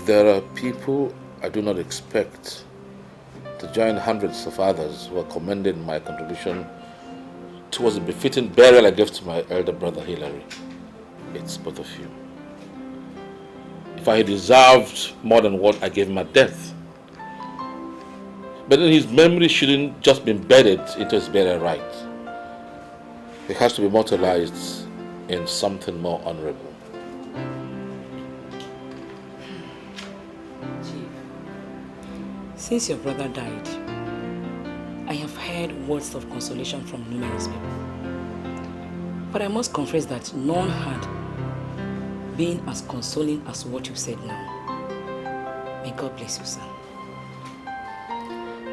there are people I do not expect to join hundreds of others who are commending my contribution towards the befitting burial I gave to my elder brother Hilary, it's both of you. If I deserved more than what I gave him at death, but then his memory shouldn't just be embedded into his burial right. It has to be immortalized in something more honorable. Chief, since your brother died, I have heard words of consolation from numerous people. But I must confess that none had been as consoling as what you said now. May God bless you, sir.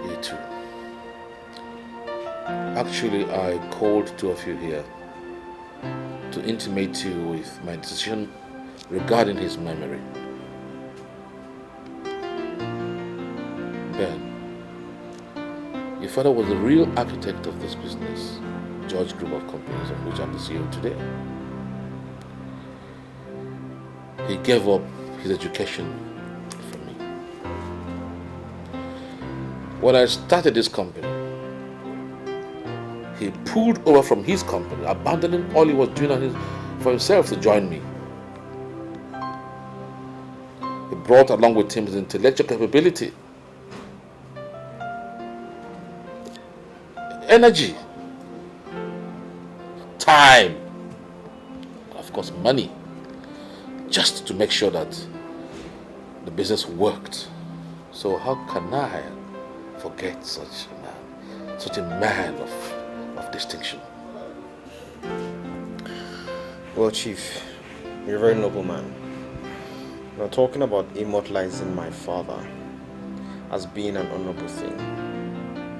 You too. Actually, I called two of you here to intimate you with my decision regarding his memory. Ben, your father was the real architect of this business, George Group of Companies, of which I'm the CEO today. He gave up his education for me. When I started this company, he pulled over from his company, abandoning all he was doing for himself to join me. He brought along with him his intellectual capability, energy, time, and of course money, just to make sure that the business worked. So how can I forget such a man of distinction? Well, Chief, you're a very noble man. Now, talking about immortalizing my father as being an honorable thing,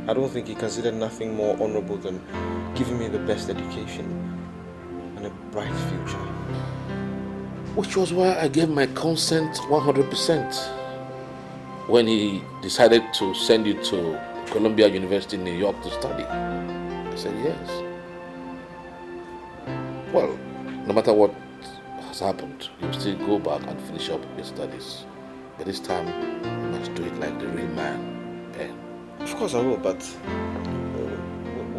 I don't think he considered nothing more honorable than giving me the best education and a bright future. Which was why I gave my consent 100% when he decided to send you to Columbia University in New York to study. I said yes. Well, no matter what has happened, you still go back and finish up your studies. But this time, you must do it like the real man, Ben. Of course I will, but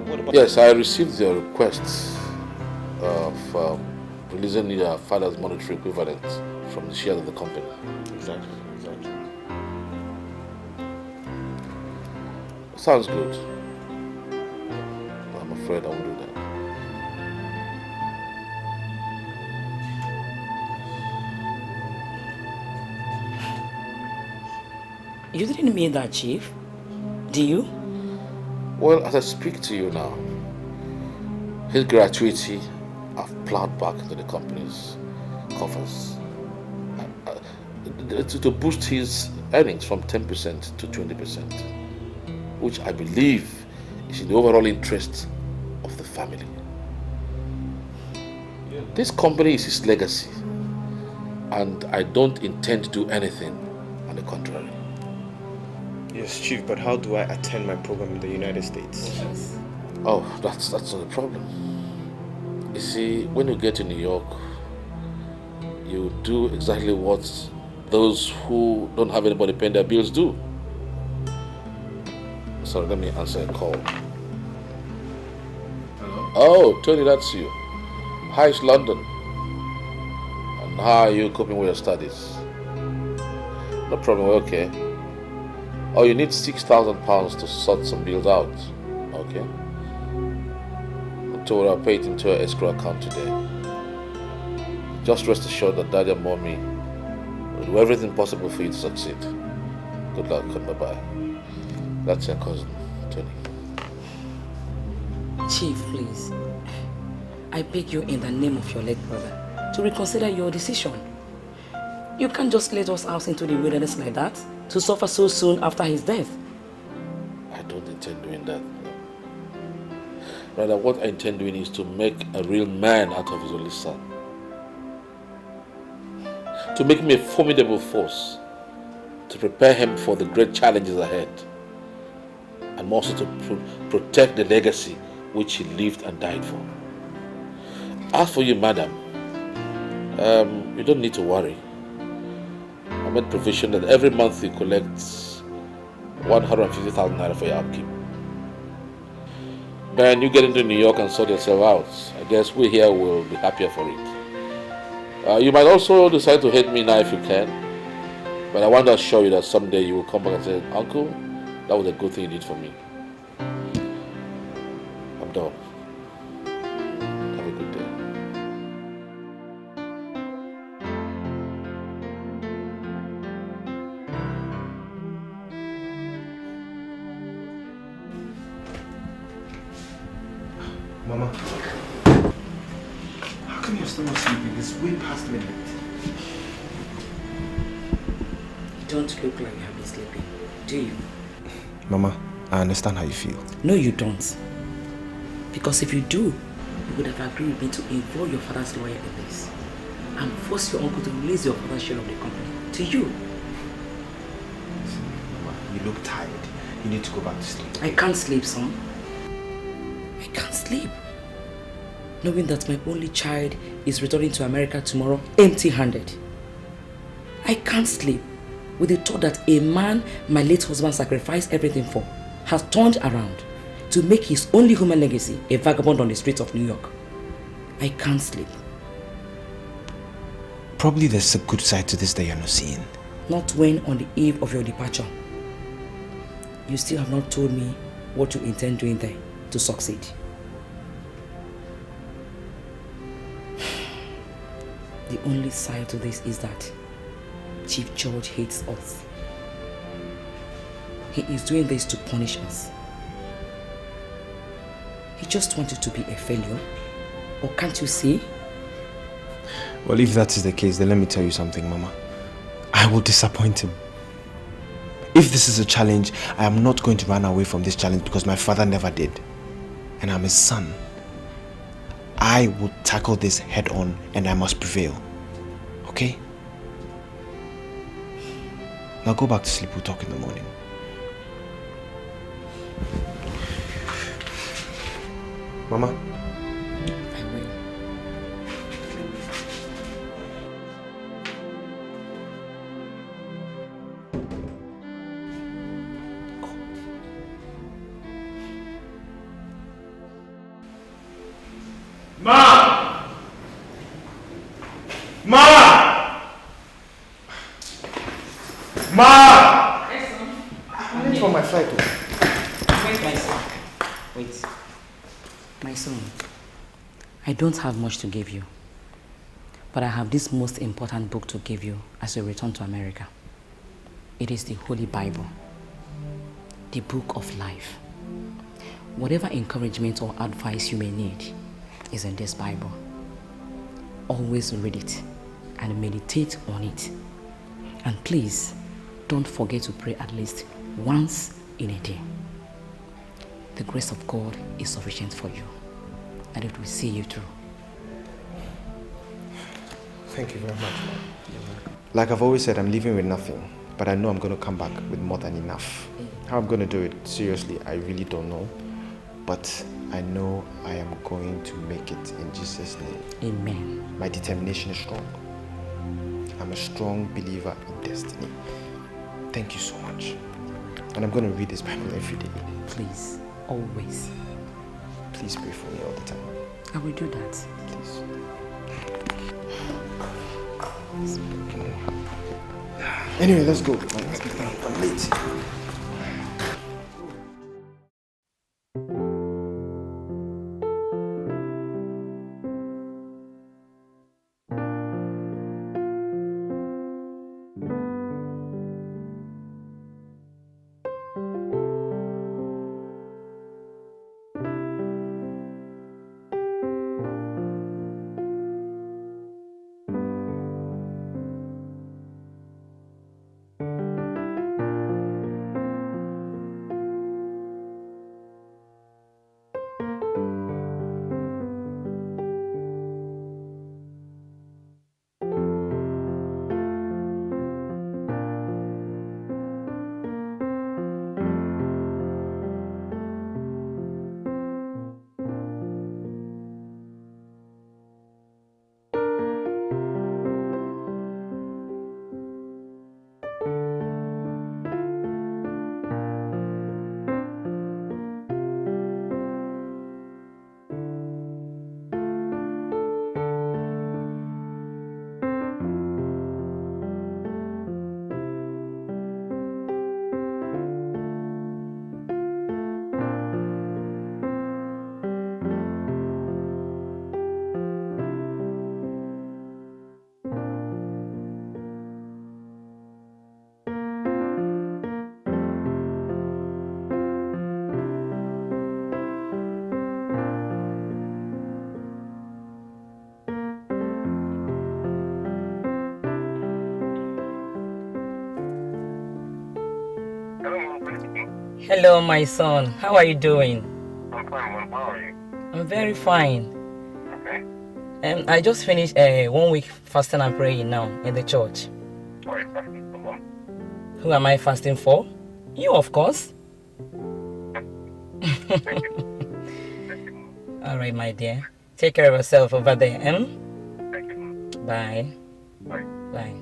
what about... Yes, I received your request of releasing your father's monetary equivalent from the shares of the company. Exactly. Sounds good. But I'm afraid I won't do that. You didn't mean that, Chief. Do you? Well, as I speak to you now, his gratuity I've plowed back into the company's coffers to boost his earnings from 10% to 20%, which I believe is in the overall interest of the family. This company is his legacy, and I don't intend to do anything on the contrary. Yes, Chief, but how do I attend my program in the United States? Oh, that's not a problem. You see, when you get to New York, you do exactly what those who don't have anybody paying their bills do. Sorry, let me answer a call. Hello? Oh, Tony, that's you. How is London? And how are you coping with your studies? No problem, we're okay. Oh, you need £6,000 to sort some bills out. Okay. So I'll pay it into an escrow account today. Just rest assured that Daddy and Mommy will do everything possible for you to succeed. Good luck and bye-bye. That's your cousin, Tony. Chief, please. I beg you in the name of your late brother to reconsider your decision. You can't just let us out into the wilderness like that to suffer so soon after his death. I don't intend doing that. Rather, what I intend doing is to make a real man out of his only son. To make him a formidable force. To prepare him for the great challenges ahead. And also to protect the legacy which he lived and died for. As for you, madam, you don't need to worry. made provision that every month you collect 150,000 naira for your upkeep. Then you get into New York and sort yourself out. I guess we here will be happier for it. You might also decide to hate me now if you can, but I want to assure you that someday you will come back and say, Uncle, that was a good thing you did for me. I'm done. Have a good day. Mama, how come you're still not sleeping? It's way past midnight. You don't look like you have been sleeping, do you? Mama, I understand how you feel. No, you don't. Because if you do, you would have agreed with me to involve your father's lawyer in this and force your uncle to release your father's share of the company to you. Mama, you look tired. You need to go back to sleep. I can't sleep, son. I can't sleep. Knowing that my only child is returning to America tomorrow empty-handed. I can't sleep with the thought that a man my late husband sacrificed everything for has turned around to make his only human legacy a vagabond on the streets of New York. I can't sleep. Probably there's a good side to this that you're not seeing. Not when on the eve of your departure, you still have not told me what you intend doing there to succeed. The only side to this is that Chief George hates us. He is doing this to punish us. He just wanted to be a failure. Or can't you see? Well, if that is the case, then let me tell you something, Mama. I will disappoint him. If this is a challenge, I am not going to run away from this challenge because my father never did. And I'm his son. I will tackle this head on and I must prevail. Okay? Now go back to sleep. We'll talk in the morning. Mama? I will. Ma! Ma! Ma! Yes, son. I'm late for my flight. Wait, my son. Wait. My son, I don't have much to give you, but I have this most important book to give you as you return to America. It is the Holy Bible, the book of life. Whatever encouragement or advice you may need is in this Bible. Always read it and meditate on it. And please, don't forget to pray at least once in a day. The grace of God is sufficient for you, and it will see you through. Thank you very much, Mom. Like I've always said, I'm leaving with nothing, but I know I'm going to come back with more than enough. How I'm going to do it, seriously, I really don't know. But I know I am going to make it in Jesus' name. Amen. My determination is strong. I'm a strong believer in destiny. Thank you so much. And I'm going to read this Bible every day. Please, always. Please pray for me all the time. I will do that. Please. Anyway, let's go. I'm late. Hello, my son. How are you doing? I'm fine, Mom. How are you? I'm very fine. Okay. I just finished a 1 week fasting and praying now in the church. What are you fasting for, Mom? Who am I fasting for? You, of course. Thank you. Thank you, Mom. All right, my dear. Take care of yourself over there. Thank you, Mom. Bye. Bye. Bye.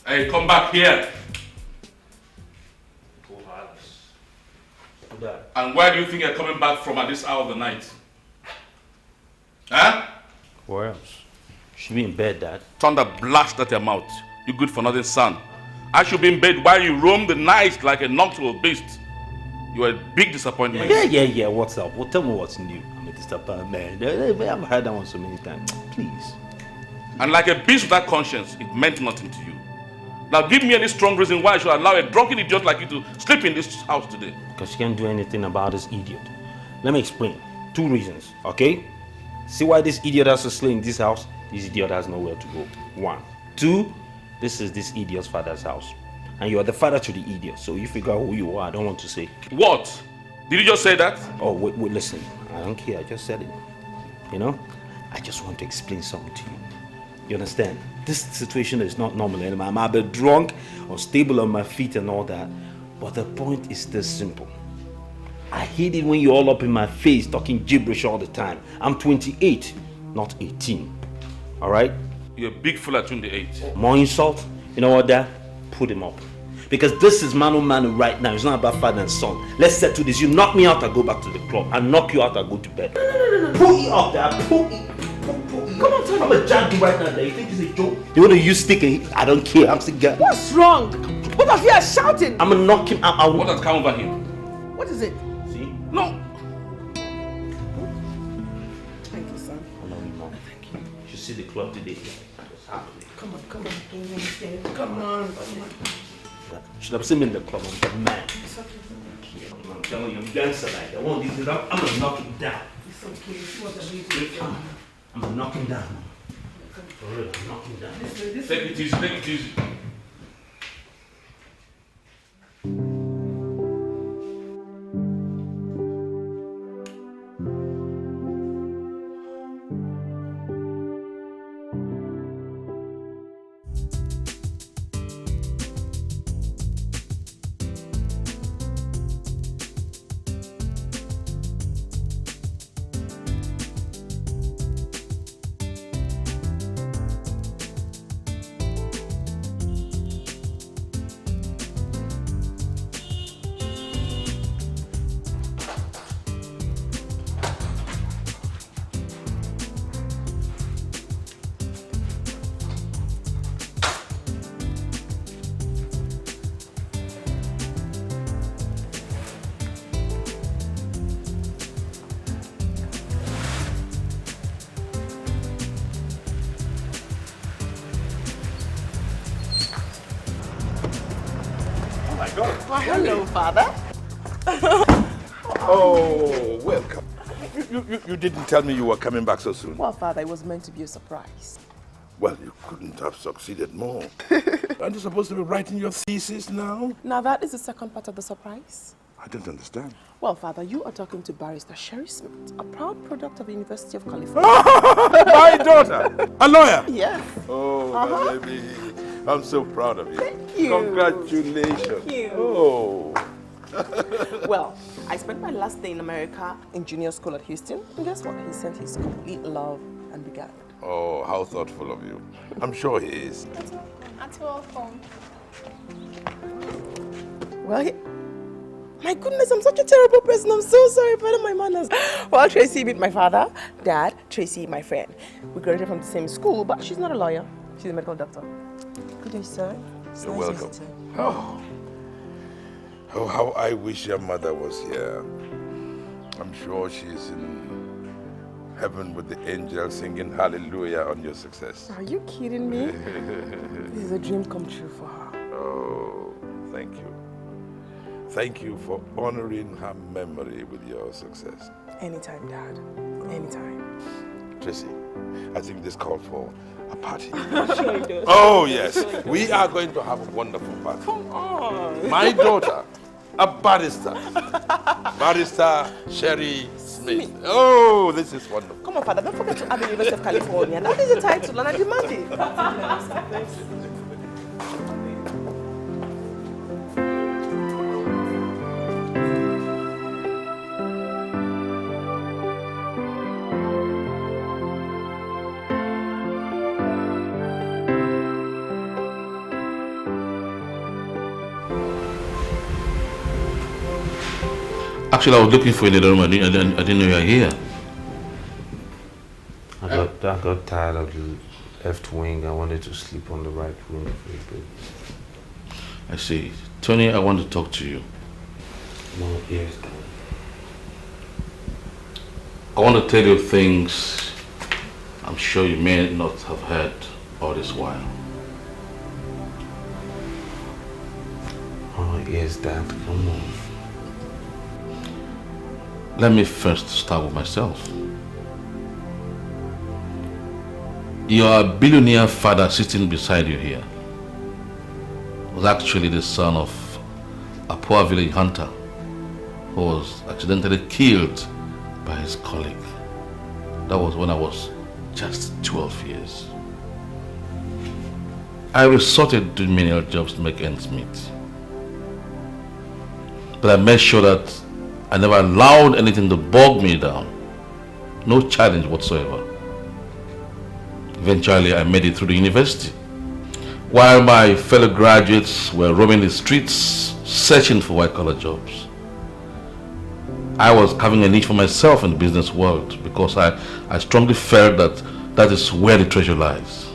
Hey, come back here. And where do you think you're coming back from at this hour of the night? Huh? Where else? Should be in bed, Dad. Thunder blast at your mouth. You good for nothing, son. I should be in bed while you roam the night like a nocturnal beast. You are a big disappointment. Yeah. What's up? Well, tell me what's new. I'm a disappointment. I've heard that one so many times. Please. And like a beast without conscience, it meant nothing to you. Now give me any strong reason why I should allow a drunken idiot like you to sleep in this house today. Because you can't do anything about this idiot. Let me explain. 2 reasons, okay? See why this idiot has to sleep in this house? This idiot has nowhere to go. 1. 2, this is this idiot's father's house. And you are the father to the idiot, so you figure out who you are. I don't want to say. What? Did you just say that? Oh, wait, listen. I don't care. I just said it. You know? I just want to explain something to you. You understand? This situation is not normal anymore. I'm a bit drunk, unstable on my feet and all that. But the point is this simple. I hate it when you're all up in my face talking gibberish all the time. I'm 28, not 18. Alright? You're a big fool at 28. More insult? You know what, Dad? Put him up. Because this is manu manu right now. It's not about father and son. Let's settle this. You knock me out, I go back to the club. I knock you out, I go to bed. No. Pull it up, Dad. Pull it. Come on, tell me. I'm a junkie right now, Dad. You think it's a joke? You want to use stick and I don't care. I'm still guy. What's wrong? Both of you are shouting. I'm gonna knock him out. What has come over him? What is it? See? No. Thank you, son. I love you, Mom. Thank you. You should see the club today. What's happening? Come on. Come on. Should have seen me in the club. I'm the man. I'm telling you, I'm gangster like that. One of these days, I'm gonna knock him down. It's okay. What are we doing? I'm gonna knock him down. For real, I'm knock him down. Take it easy. Well, hello, Father. Oh, welcome. You didn't tell me you were coming back so soon. Well, Father, it was meant to be a surprise. Well, you couldn't have succeeded more. Aren't you supposed to be writing your thesis now? Now that is the second part of the surprise. I don't understand. Well, Father, you are talking to Barrister Sherry Smith, a proud product of the University of California. My daughter! A lawyer! Yes. Oh, my baby. I'm so proud of you. Thank you. Congratulations. Thank you. Oh. Well, I spent my last day in America in junior school at Houston. And guess what? He sent his complete love and began. Oh, how thoughtful of you. I'm sure he is. Auntie, welcome. Well, my goodness, I'm such a terrible person. I'm so sorry, pardon my manners. Well, Tracy meet my father, Dad, Tracy, my friend. We graduated from the same school, but she's not a lawyer. She's a medical doctor. Good day, sir. You're welcome. Oh, how I wish your mother was here. I'm sure she's in heaven with the angels singing hallelujah on your success. Are you kidding me? This is a dream come true for her. Oh, thank you. Thank you for honoring her memory with your success. Anytime, Dad. Anytime. Tracy, I think this called for a party. Sure it does. Oh, yes. We are going to have a wonderful party. Come on. My daughter, a barrister. Barrister Sherry Smith. Oh, this is wonderful. Come on, Father. Don't forget to add the University of California. That is the title, and I demand it. Actually, I was looking for you in the room. I didn't know you were here. I got tired of the left wing. I wanted to sleep on the right wing for a bit. I see. Tony, I want to talk to you. No, yes, Dad. I want to tell you things I'm sure you may not have heard all this while. Oh, yes, Dad. Come on. Let me first start with myself. Your billionaire father sitting beside you here was actually the son of a poor village hunter who was accidentally killed by his colleague. That was when I was just 12 years. I resorted to menial jobs to make ends meet. But I made sure that I never allowed anything to bog me down. No challenge whatsoever. Eventually, I made it through the university. While my fellow graduates were roaming the streets, searching for white-collar jobs, I was having a niche for myself in the business world because I strongly felt that that is where the treasure lies.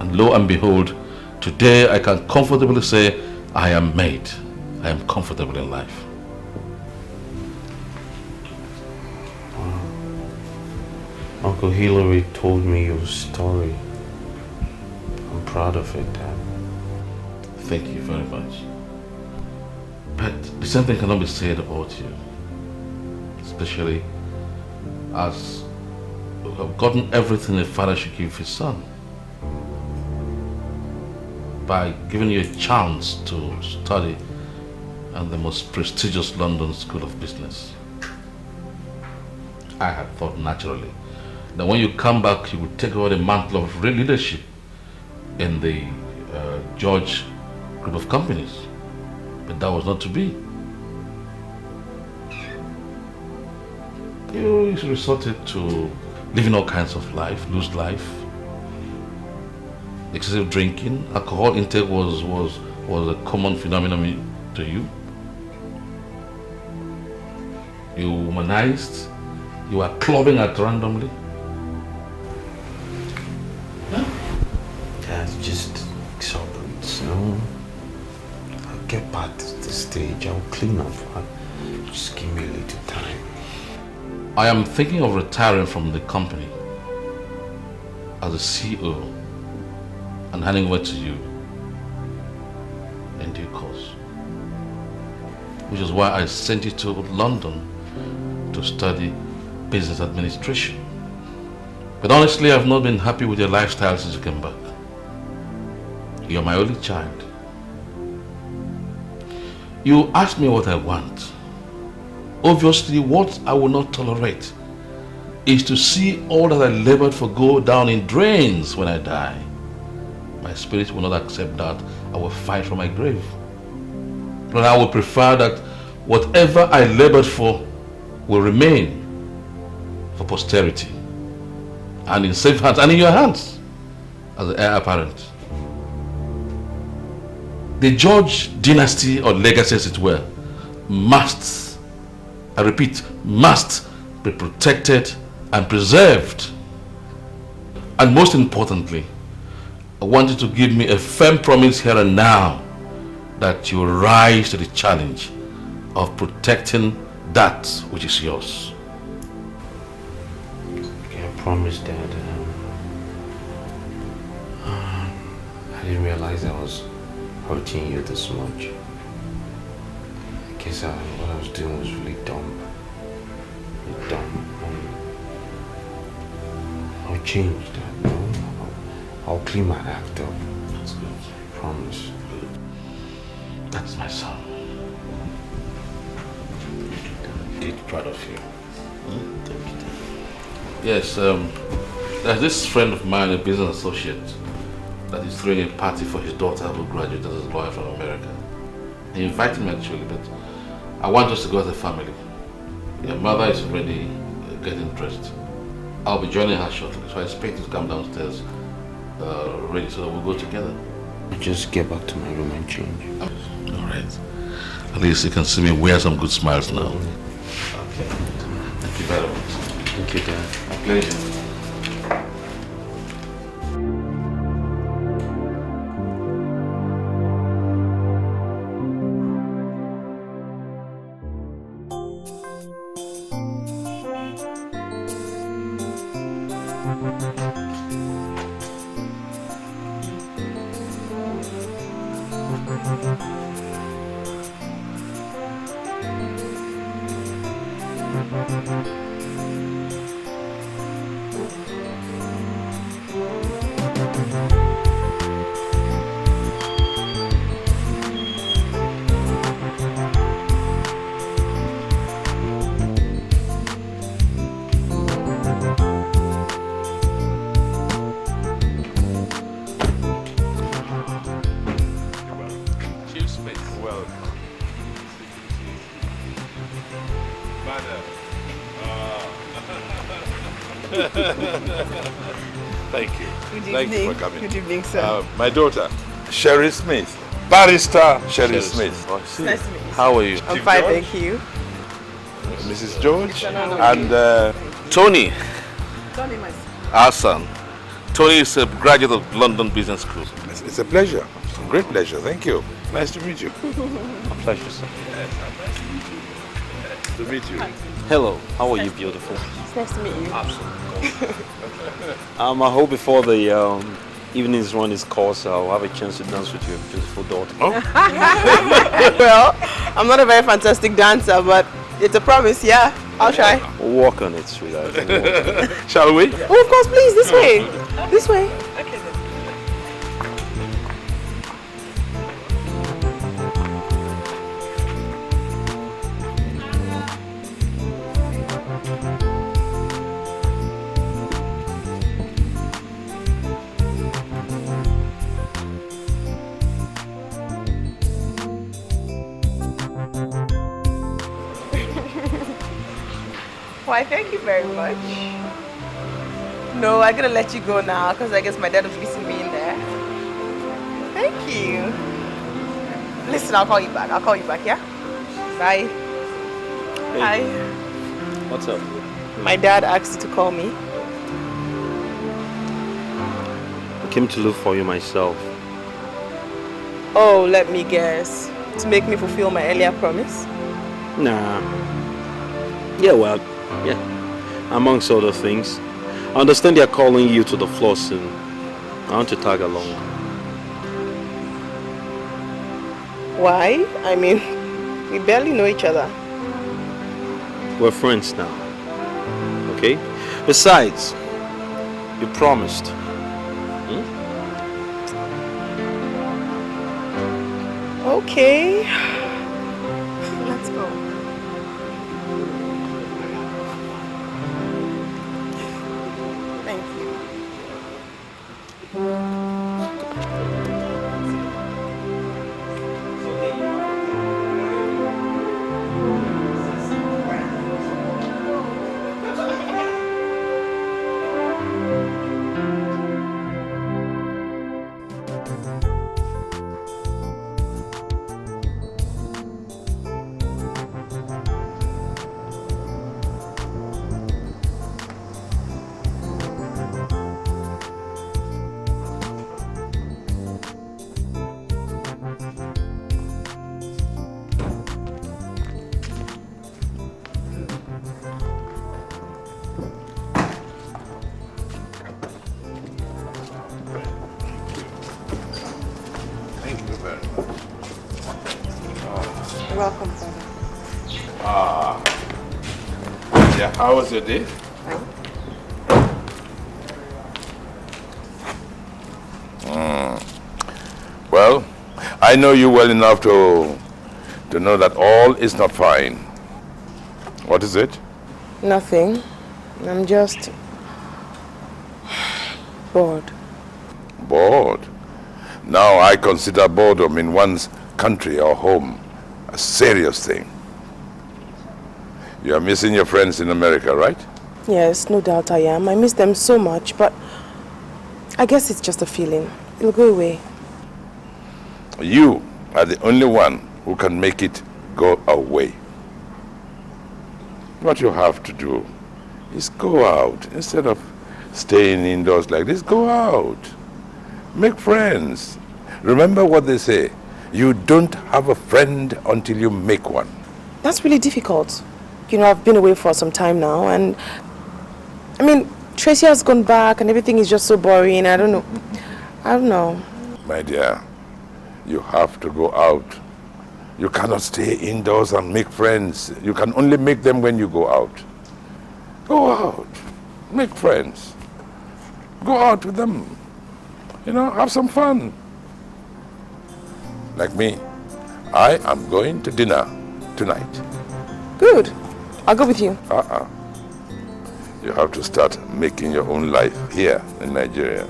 And lo and behold, today I can comfortably say I am made. I am comfortable in life. Uncle Hillary told me your story. I'm proud of it, Dad. Thank you very much. But the same thing cannot be said about you. Especially as you have gotten everything a father should give his son. By giving you a chance to study at the most prestigious London School of Business. I had thought naturally that when you come back, you would take over the mantle of leadership in the George group of companies. But that was not to be. You resorted to living all kinds of life, loose life. Excessive drinking, alcohol intake was a common phenomenon to you. You womanized, you were clubbing at randomly. That's just exuberance, no? I'll get back to the stage, I'll clean up. Just give me a little time. I am thinking of retiring from the company as a CEO and handing over to you in due course. Which is why I sent you to London to study business administration. But honestly, I've not been happy with your lifestyle since you came back. You're my only child. You ask me what I want. Obviously, what I will not tolerate is to see all that I labored for go down in drains when I die. My spirit will not accept that. I will fight for my grave. But I would prefer that whatever I labored for will remain for posterity and in safe hands and in your hands as the heir apparent. The George dynasty or legacy, as it were, must, I repeat, must be protected and preserved. And most importantly, I want you to give me a firm promise here and now that you will rise to the challenge of protecting that which is yours. Okay, I promise, Dad. I didn't realize I was hurting you this much. I guess what I was doing was really dumb. Really dumb. I'll change that. I'll clean my act up. That's good. I promise. That's my son. Indeed proud of you. Thank you. Yes, there's this friend of mine, a business associate, that is throwing a party for his daughter who graduated as a lawyer from America. He invited me actually, but I want us to go as a family. Your mother is already getting dressed. I'll be joining her shortly, so I expect you to come downstairs ready so that we'll go together. I'll just get back to my room and change. Alright. At least you can see me wear some good smiles now. Okay. Thank you very much. Thank you, Dad. My pleasure. Thank you. Good evening. Thank you for coming. Good evening, sir. My daughter, Sherry Smith. Barrister Sherry Smith. Nice to meet you. How are you? I'm Chief fine, George? thank you. Mrs. George and Tony, Tony, my our son. Tony is a graduate of London Business School. it's a pleasure. It's a great pleasure. Thank you. Nice to meet you. A pleasure, sir. Nice to meet you. Hello, how are you, beautiful? It's nice to meet you. Absolutely. I hope before the evening's run is course, I'll have a chance to dance with your beautiful daughter. Oh, Well, I'm not a very fantastic dancer, but it's a promise, yeah. I'll try. We'll work on it, sweetheart. We'll work on it. shall we? Oh, of course, please, this way. This way. Why, thank you very much. No, I'm gonna let you go now because I guess my dad was missing me in there. Thank you. Listen, I'll call you back. I'll call you back, yeah? Bye. Hey, Hi. what's up? My dad asked you to call me. I came to look for you myself. Oh, let me guess. To make me fulfill my earlier promise? Nah. Yeah, well, yeah. Amongst other things. I understand they're calling you to the floor soon. I want to tag along. Why? I mean, we barely know each other. We're friends now. Okay? Besides, You promised. Okay. Let's go. Thank you. Thank you very much. Welcome, Father. Yeah, how was your day? Well, I know you well enough to know that all is not fine. What is it? Nothing. I'm just bored. Bored. Now I consider boredom in one's country or home a serious thing. You are missing your friends in America, right? Yes, no doubt I am. I miss them so much, but I guess it's just a feeling. It'll go away. You are the only one who can make it go away. What you have to do is go out. Instead of staying indoors like this, go out. Make friends. Remember what they say. You don't have a friend until you make one. That's really difficult. You know, I've been away for some time now, and I mean, Tracy has gone back and everything is just so boring. I don't know. My dear, you have to go out. You cannot stay indoors and make friends. You can only make them when you go out. Go out. Make friends. Go out with them. You know, have some fun. Like me, I am going to dinner tonight. Good. I'll go with you. You have to start making your own life here in Nigeria.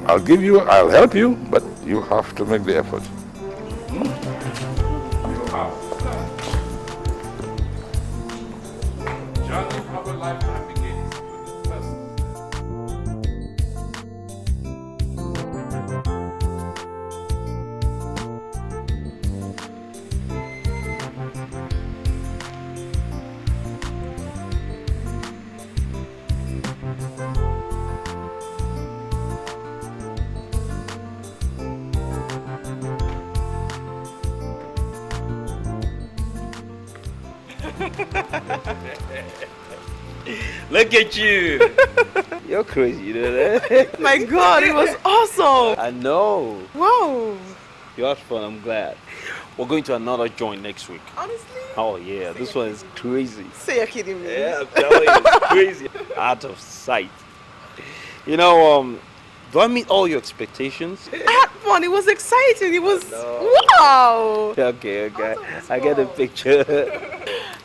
I'll help you, but you have to make the effort. You have to. Journey of a lifetime begins with the first. Look at you. You're crazy, you know that? My God, it was awesome. I know. Wow. You had fun, I'm glad. We're going to another joint next week. Honestly? Oh yeah, this one is crazy. Say you're kidding me. Yeah, I'm telling you, it's crazy. Out of sight. You know, do I meet all your expectations? I had fun. It was exciting. It was wow. Okay. I get the picture.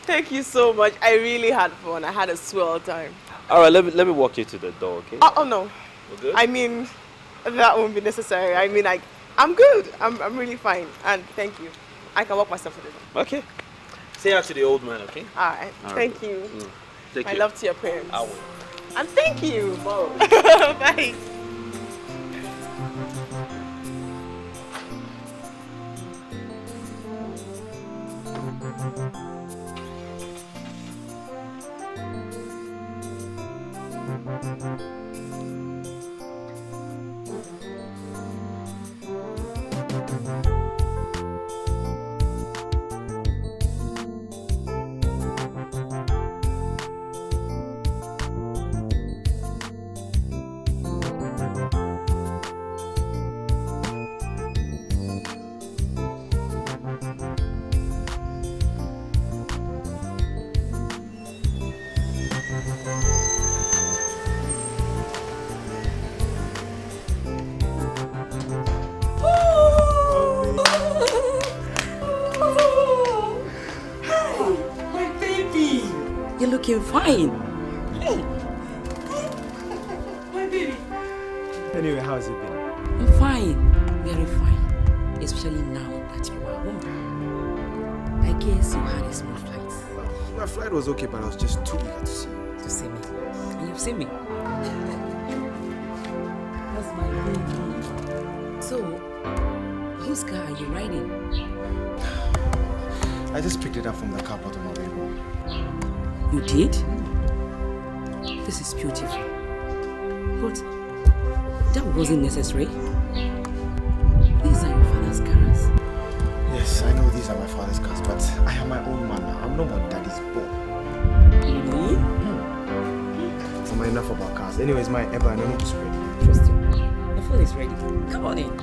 Thank you so much. I really had fun. I had a swell time. All right, let me walk you to the door, okay? Oh no. We're good? I mean, that won't be necessary. I mean, I'm good. I'm really fine. And thank you. I can walk myself to the door. Okay. Say hi to the old man, okay? All right. Thank you. Take My care. love to your parents. I will. And thank you. Bye. looking fine. Hey. My baby. Anyway, how's it been? I'm fine. Very fine. Especially now that you are home. I guess you had a smooth flight. My flight was okay, but I was just too eager to see you. To see me. And you've seen me. That's my baby. So, whose car are you riding? I just picked it up from the car park on my way home. You did? This is beautiful. But that wasn't necessary. These are your father's cars. Yes, I know these are my father's cars, but I am my own man now. I'm not my daddy's boy. Really? So I'm enough about cars. Anyways, my Eba, I know it's ready. Trust you. The food is ready. Come on in.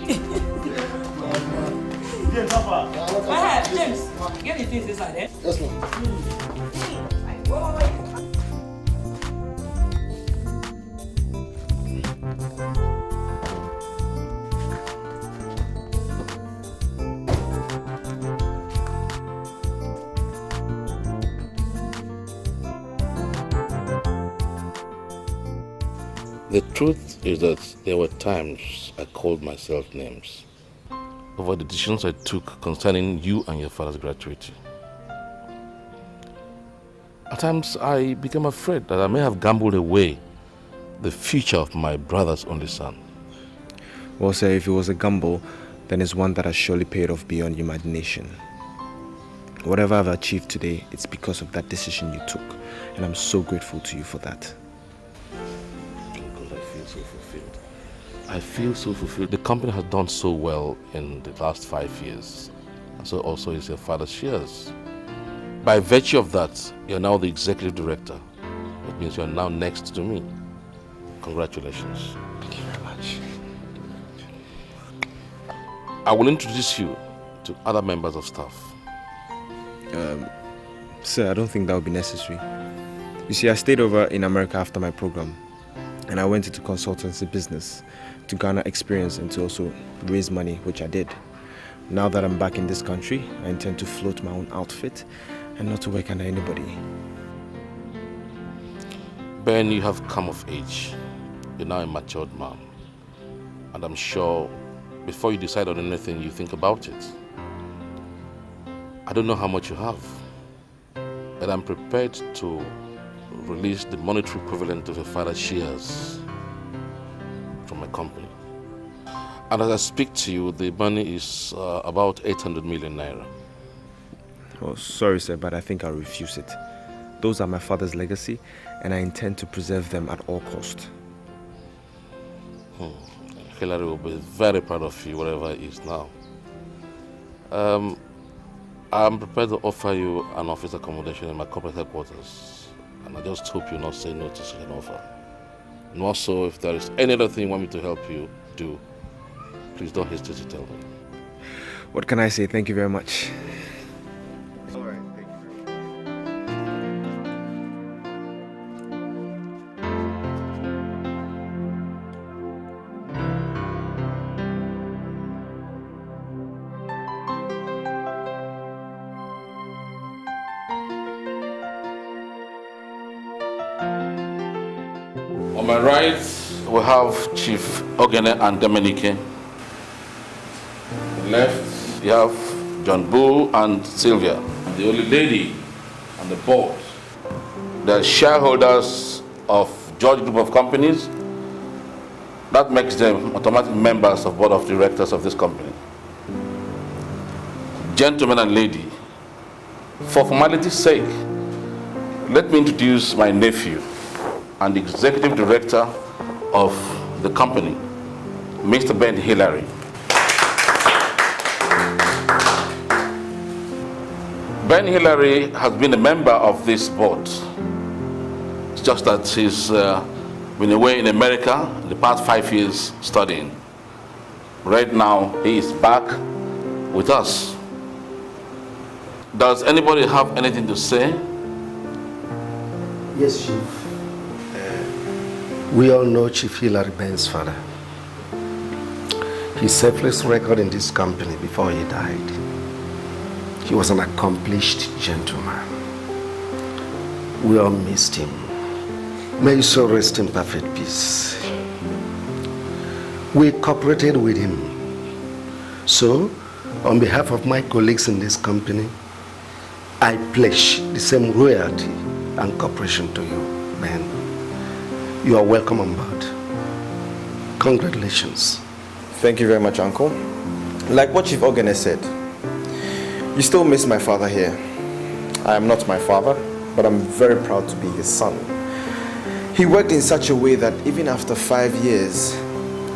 James, Papa. James, get the things inside, eh? Yes, ma'am. The truth is that there were times I called myself names over the decisions I took concerning you and your father's gratuity. At times I became afraid that I may have gambled away the future of my brother's only son. Well, sir, if it was a gamble, then it's one that has surely paid off beyond your imagination. Whatever I've achieved today, it's because of that decision you took, and I'm so grateful to you for that. I feel so fulfilled. The company has done so well in the last 5 years. And so also is your father's shares. By virtue of that, you're now the executive director. It means you're now next to me. Congratulations. Thank you very much. I will introduce you to other members of staff. Sir, I don't think that would be necessary. You see, I stayed over in America after my program, and I went into consultancy business to garner experience and to also raise money, which I did. Now that I'm back in this country, I intend to float my own outfit and not to work under anybody. Ben, you have come of age. You're now a matured man. And I'm sure before you decide on anything, you think about it. I don't know how much you have, but I'm prepared to release the monetary equivalent of your father's shares from my company. And as I speak to you, the money is about 800 million naira. Oh, sorry, sir, but I think I'll refuse it. Those are my father's legacy, and I intend to preserve them at all cost. Hillary will be very proud of you, wherever he is now. I'm prepared to offer you an office accommodation in my corporate headquarters, and I just hope you'll not say no to such an offer. And also, if there is any other thing you want me to help you do, please don't hesitate to tell me. What can I say? Thank you very much. On my right, we have Chief Ogene and Dominique. Left, you have John Bull and Sylvia, the only lady on the board. They're shareholders of George Group of Companies. That makes them automatic members of board of directors of this company. Gentlemen and lady, for formality's sake, let me introduce my nephew and the executive director of the company, Mr. Ben Hillary. Ben Hillary has been a member of this board. It's just that he's been away in America in the past 5 years studying. Right now, he is back with us. Does anybody have anything to say? Yes, Chief. We all know Chief Hillary Ben's father. His selfless record in this company before he died. He was an accomplished gentleman. We all missed him. May his soul rest in perfect peace. We cooperated with him. So, on behalf of my colleagues in this company, I pledge the same loyalty and cooperation to you, Ben. You are welcome on board. Congratulations. Thank you very much, Uncle. Like what Chief Ogene said, you still miss my father here. I am not my father, but I'm very proud to be his son. He worked in such a way that even after 5 years,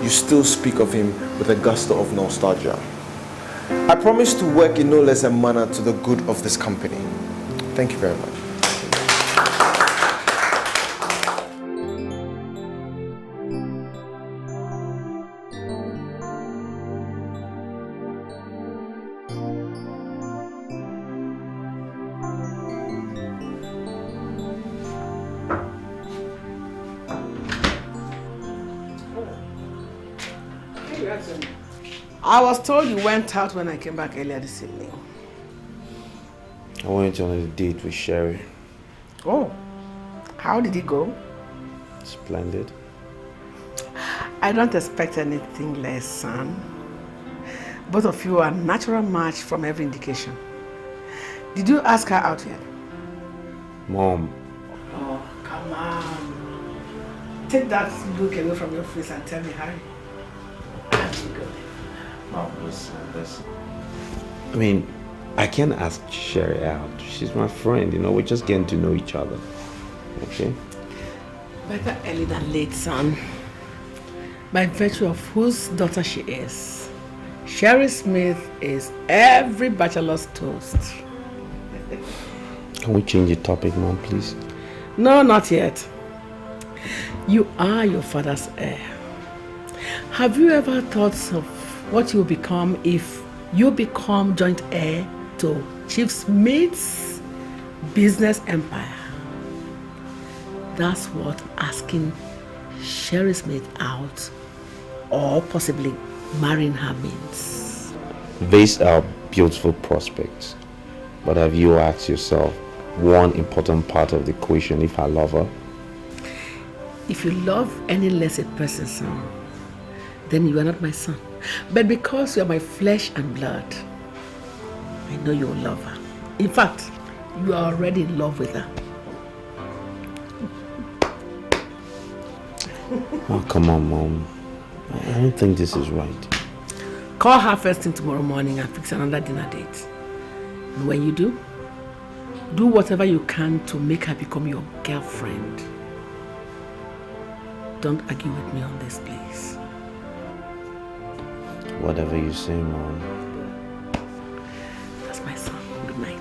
you still speak of him with a gusto of nostalgia. I promise to work in no less a manner to the good of this company. Thank you very much. I was told you went out when I came back earlier this evening. I went on a date with Sherry. Oh, how did it go? Splendid. I don't expect anything less, son. Both of you are a natural match from every indication. Did you ask her out yet? Mom. Oh, come on. Take that look away from your face and tell me, Harry. How did it go? Mom, listen. I mean, I can't ask Sherry out. She's my friend, we're just getting to know each other. Okay? Better early than late, son. By virtue of whose daughter she is, Sherry Smith is every bachelor's toast. Can we change the topic, Mom, please? No, not yet. You are your father's heir. Have you ever thought of what you'll become if you become joint heir to Chief Smith's business empire? That's what asking Sherry Smith out or possibly marrying her means. These are beautiful prospects. But have you asked yourself one important part of the equation if I love her? If you love any less a person, son, then you are not my son. But because you are my flesh and blood, I know you will love her. In fact, you are already in love with her. Oh, come on, Mom. I don't think this is right. Call her first thing tomorrow morning and fix another dinner date. And when you do whatever you can to make her become your girlfriend. Don't argue with me on this, please. Whatever you say, Mom. That's my son. Good night.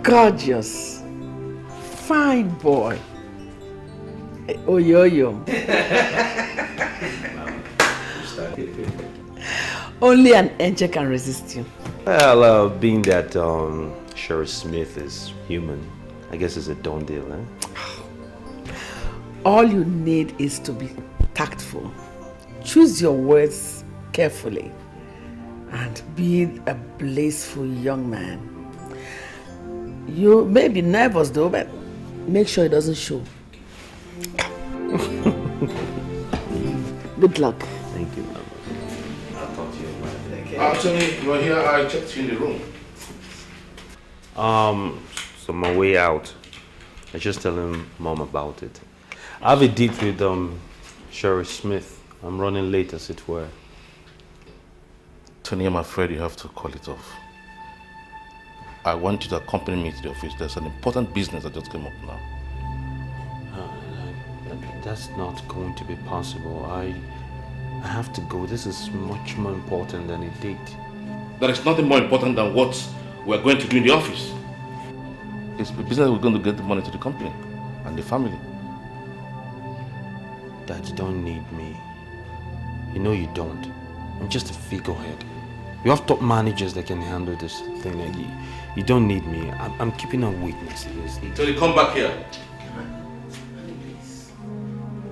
Gorgeous, fine boy. Oh, yo. Only an angel can resist you. Well, being that Sherry Smith is human, I guess it's a done deal, eh? All you need is to be tactful. Choose your words carefully and be a blissful young man. You may be nervous though, but make sure it doesn't show. Good luck. Thank you, Mom. I'll talk to you about it. Actually, you are here. I checked you in the room. So on my way out, I just telling Mom about it. I have a date with Sherry Smith. I'm running late, as it were. Tony, I'm afraid you have to call it off. I want you to accompany me to the office. There's an important business that just came up now. That's not going to be possible. I have to go. This is much more important than a date. There is nothing more important than what we're going to do in the office. It's the business we're going to get the money to the company. and the family. Dad, you don't need me. You know you don't. I'm just a figurehead. You have top managers that can handle this thing. Like you don't need me. I'm keeping a witness. Tony, come back here.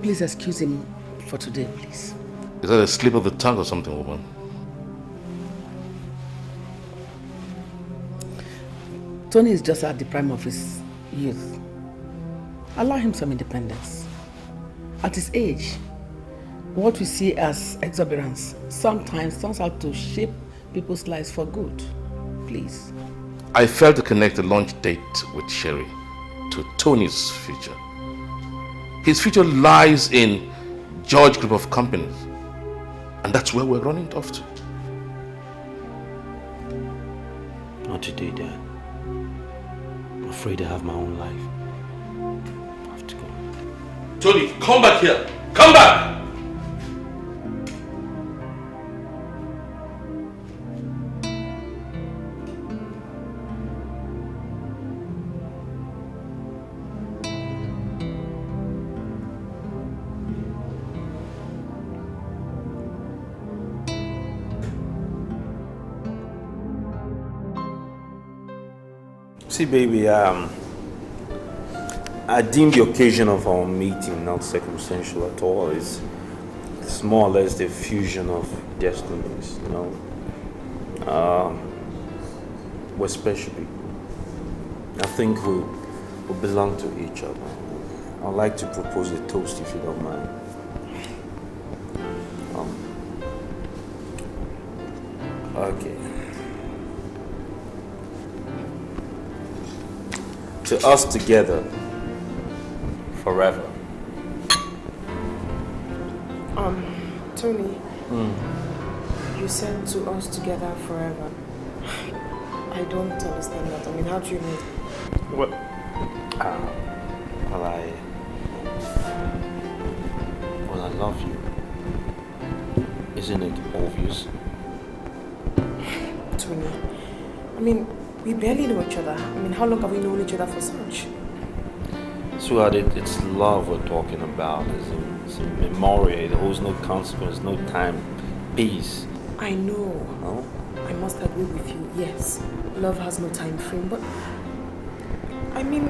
Please excuse him for today, please. Is that a slip of the tongue or something, woman? Tony is just at the prime of his youth. Allow him some independence. At his age, what we see as exuberance sometimes turns out to shape people's lives for good. Please. I failed to connect the lunch date with Sherry to Tony's future. His future lies in George Group of Companies. And that's where we're running off to. Not today, Dad. I'm afraid I have my own life. I have to go. Tony, come back here. Come back! See, baby, I deem the occasion of our meeting not circumstantial at all. It's more or less the fusion of destinies, you know. We're special people. I think we belong to each other. I'd like to propose a toast if you don't mind. Okay. To us together, forever. Tony, you said to us together forever. I don't understand that. I mean, how do you mean? Well, I love you. Isn't it obvious? Tony, I mean, we barely know each other. I mean, how long have we known each other for such? Sweetheart, it's love we're talking about. It's a memory. It holds no consequence, no time, peace. I know. No? I must agree with you. Yes, love has no time frame, but I mean,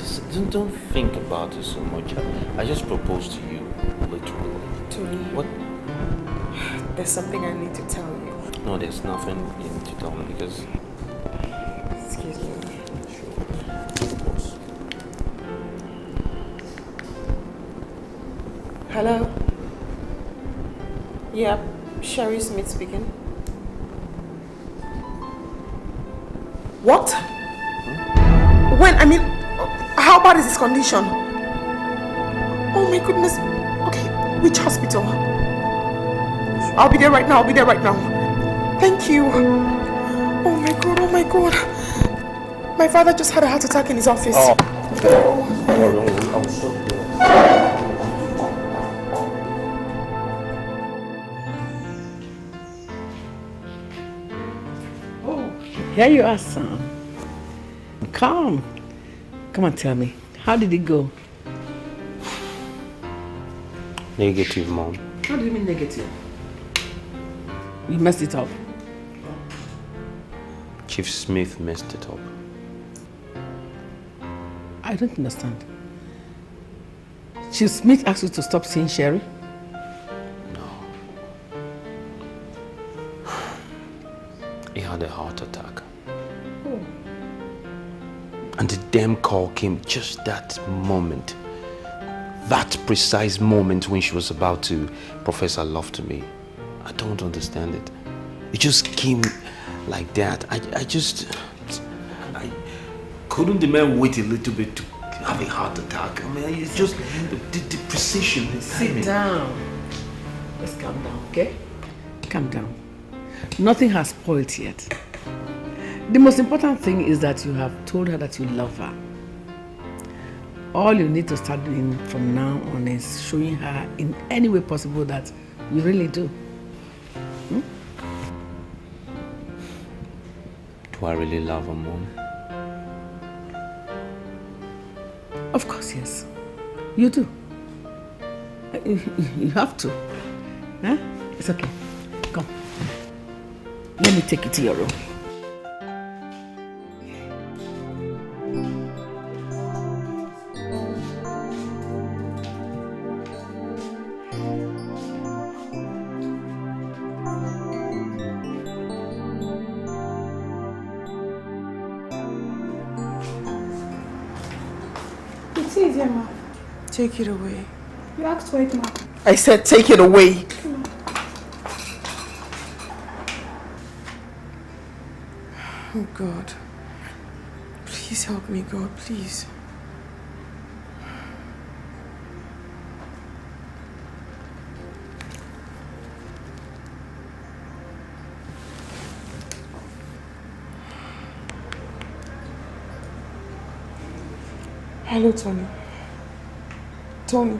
Just don't think about it so much. I just proposed to you, literally. Tony, What? there's something I need to tell you. No, there's nothing you need to tell me because. Excuse me. Sure. Of course. Hello? Yeah, Sherry Smith speaking. What? When? I mean, how bad is his condition? Oh my goodness. Okay, which hospital? I'll be there right now. Thank you. Oh my god, oh my god. My father just had a heart attack in his office. Oh. I'm so good. Here you are, son. Come and tell me. How did it go? Negative, Mom. How do you mean negative? You messed it up. Chief Smith messed it up. I don't understand. Chief Smith asked you to stop seeing Sherry? No. He had a heart attack. And the damn call came just that moment. That precise moment when she was about to profess her love to me. I don't understand it. It just came like that. I couldn't the man wait a little bit to have a heart attack? I mean, it's just the precision. Sit down. Let's calm down, okay? Calm down. Nothing has spoiled yet. The most important thing is that you have told her that you love her. All you need to start doing from now on is showing her in any way possible that you really do. Do I really love her, Mom? Of course, yes. You do. You have to. Huh? It's okay. Come. Let me take you to your room. It's easier, ma. Take it away. You asked for it, ma. I said take it away. Oh God. Please help me, God, please. Hello, Tony. Tony.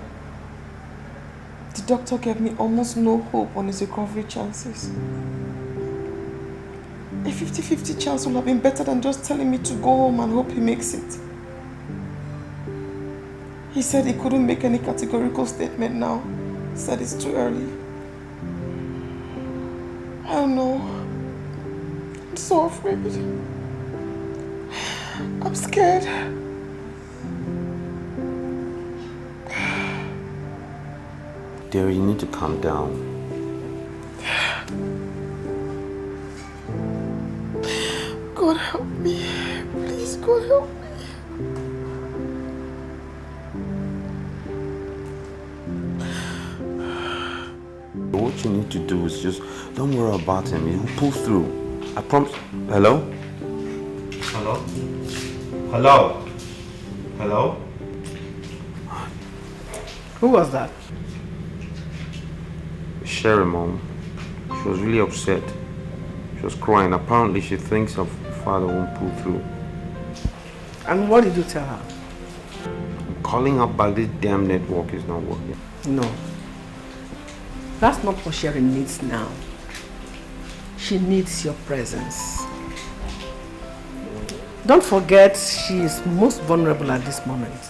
The doctor gave me almost no hope on his recovery chances. A 50-50 chance would have been better than just telling me to go home and hope he makes it. He said he couldn't make any categorical statement now. He said it's too early. I don't know. I'm so afraid. I'm scared. Dear, you need to calm down. God help me. Please, God help me. What you need to do is just don't worry about him. He'll pull through. I promise. Hello? Hello? Hello? Hello? Who was that? Sherry, Mom. She was really upset. She was crying. Apparently, she thinks her father won't pull through. And what did you tell her? I'm calling her back. This damn network is not working. No. That's not what Sherry needs now. She needs your presence. Don't forget, she is most vulnerable at this moment.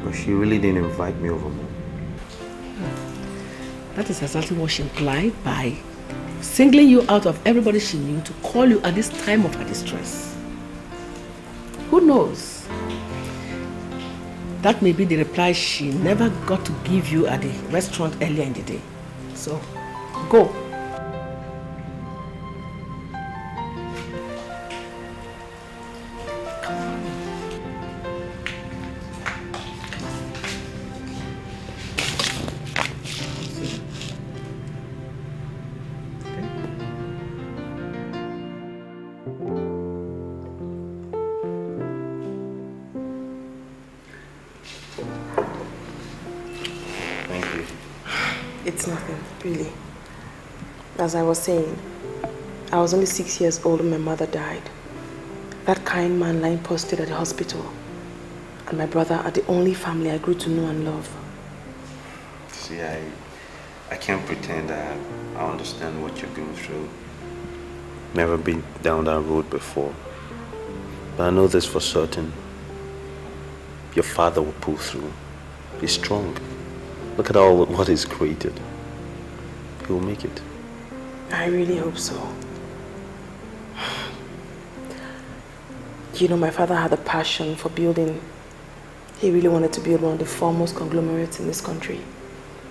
But she really didn't invite me over, Mom. That is exactly what she implied by singling you out of everybody she knew to call you at this time of her distress. Who knows? That may be the reply she never got to give you at the restaurant earlier in the day. So, go. It's nothing, really. As I was saying, I was only 6 years old when my mother died. That kind man lying posted at the hospital. And my brother are the only family I grew to know and love. See, I can't pretend I understand what you're going through. Never been down that road before. But I know this for certain. Your father will pull through. He's strong. Look at all what he's created. He will make it. I really hope so. You know, my father had a passion for building. He really wanted to build one of the foremost conglomerates in this country.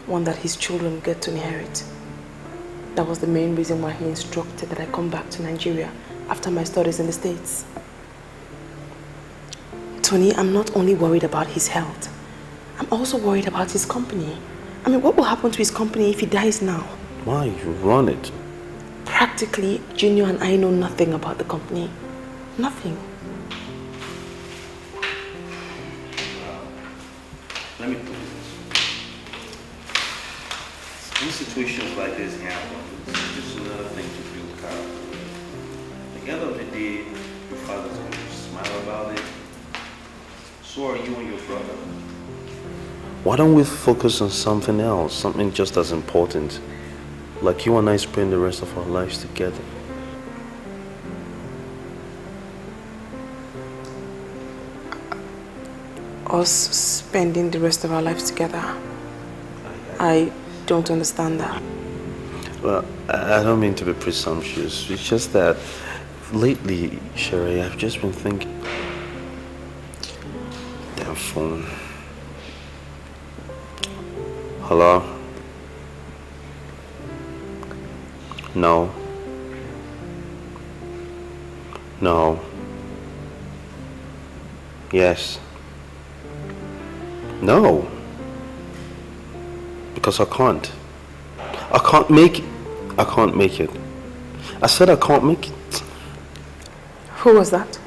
One that his children would get to inherit. That was the main reason why he instructed that I come back to Nigeria after my studies in the States. Tony, I'm not only worried about his health. I'm also worried about his company. I mean, what will happen to his company if he dies now? Why? You run it. Practically, Junior and I know nothing about the company. Nothing. Let me put it this way. In situations like this happen, it's just another thing to build character. At the end of the day, your father's going to smile about it. So are you and your brother. Why don't we focus on something else, something just as important, like you and I spend the rest of our lives together? us spending the rest of our lives together. I don't understand that. Well, I don't mean to be presumptuous. It's just that lately, Sherry, I've just been thinking. Damn phone. Hello? No. No. Yes. No. Because I can't. I can't make it. I can't make it. I said I can't make it. Who was that?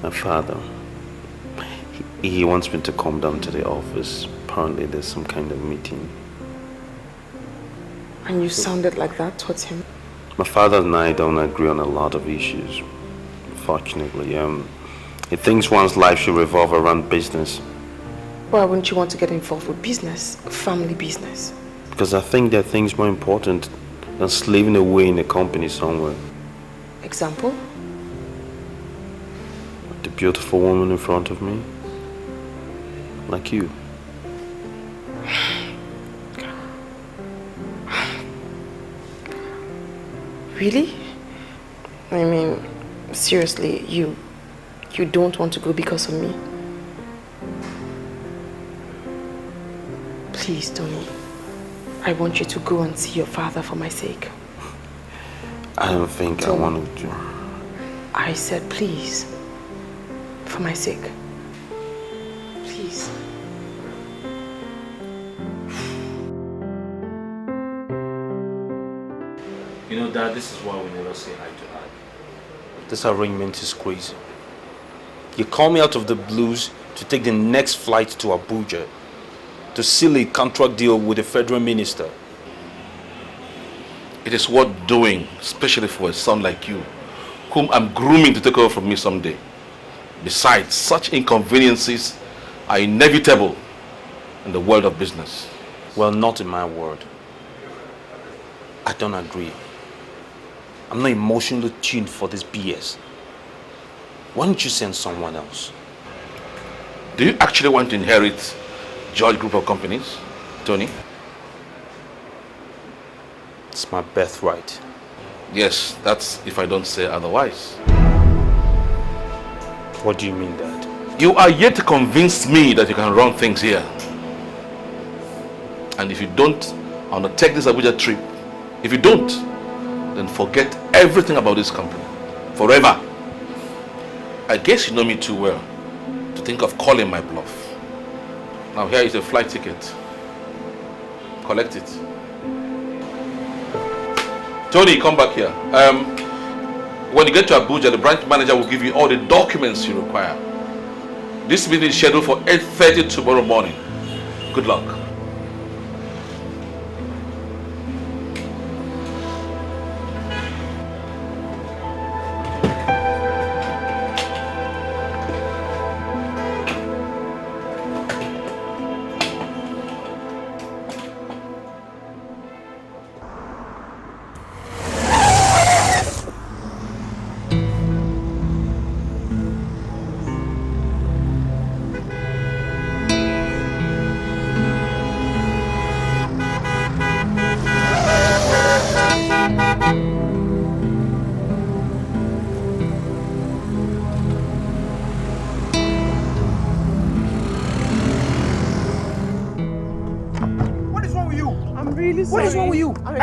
My father. He wants me to come down to the office. Apparently there's some kind of meeting. And you sounded like that towards him? My father and I don't agree on a lot of issues. Fortunately, he thinks one's life should revolve around business. Why wouldn't you want to get involved with business, family business? Because I think there are things more important than slaving away in a company somewhere. Example? The beautiful woman in front of me. Like you. Really? I mean, seriously, you don't want to go because of me? Please, Tony. I want you to go and see your father for my sake. I don't think I want to. I said please. For my sake. Please. You know, Dad, this is why we never say eye to eye. This arrangement is crazy. You call me out of the blues to take the next flight to Abuja to seal a contract deal with a federal minister. It is worth doing, especially for a son like you, whom I'm grooming to take over from me someday. Besides, such inconveniences are inevitable in the world of business. Well, not in my world. I don't agree. I'm not emotionally tuned for this BS. Why don't you send someone else? Do you actually want to inherit George Group of Companies, Tony? It's my birthright. Yes, that's if I don't say otherwise. What do you mean, Dad? You are yet to convince me that you can run things here. And if you don't, I want to take this Abuja trip. If you don't, then forget everything about this company. Forever. I guess you know me too well to think of calling my bluff. Now here is a flight ticket. Collect it. Tony, come back here. When you get to Abuja, the branch manager will give you all the documents you require. This meeting is scheduled for 8:30 tomorrow morning. Good luck.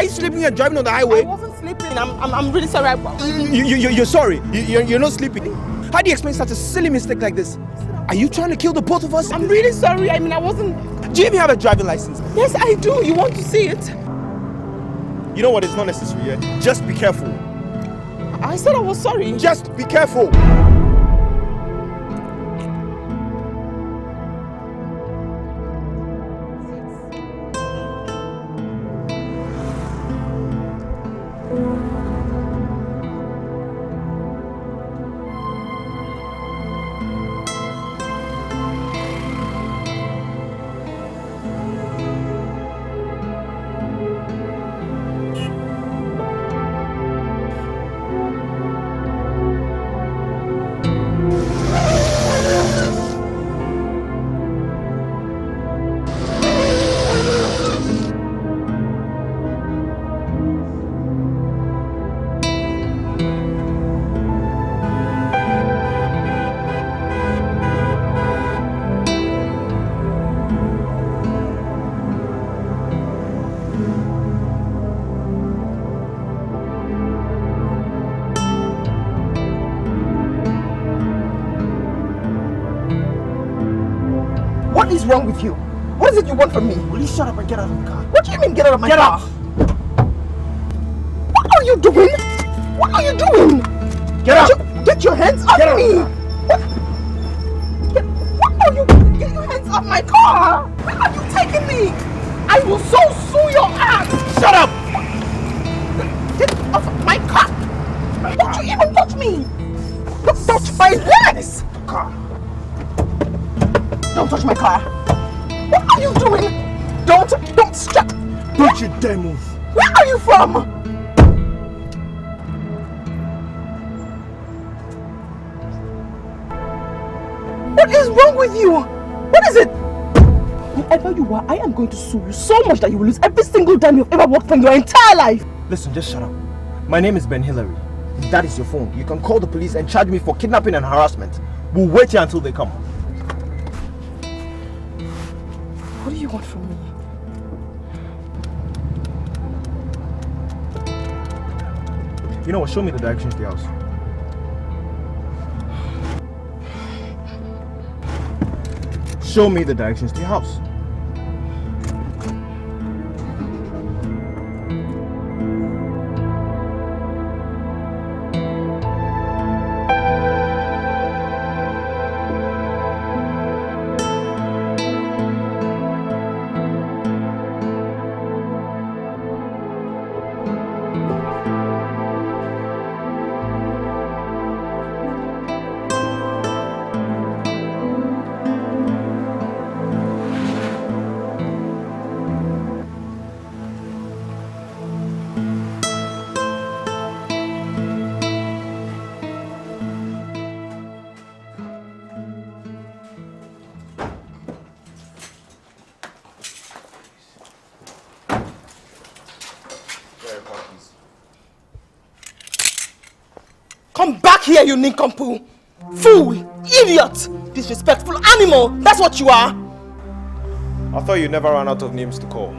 Sleeping and driving on the highway? I wasn't sleeping. I'm really sorry. You're sorry. You're not sleeping. How do you explain such a silly mistake like this? Are you trying to kill the both of us? I'm really sorry. I mean, I wasn't... Do you even have a driving license? Yes, I do. You want to see it? You know what? It's not necessary, yeah? Just be careful. I said I was sorry. Just be careful. What is wrong with you? What is it you want from me? Will you shut up and get out of the car? What do you mean get out of my Get car? out! What are you doing? What are you doing? Get out! Get your hands off Get out. me! What are you doing? Get your hands off my car! Where are you taking me? I will so sue your ass! Shut up! Get off my car! Don't you even touch me! Don't touch my legs! Car. Don't touch my car! What are you doing? Don't stop! Don't you dare move! Where are you from? What is wrong with you? What is it? Whoever you are, I am going to sue you so much that you will lose every single dime you've ever worked for in your entire life. Listen, just shut up. My name is Ben Hillary. That is your phone. You can call the police and charge me for kidnapping and harassment. We'll wait here until they come. What do you want from me? You know what? Show me the directions to the house. Show me the directions to your house. Come back here, you nincompoop! Fool! Idiot! Disrespectful animal! That's what you are! I thought you never ran out of names to call.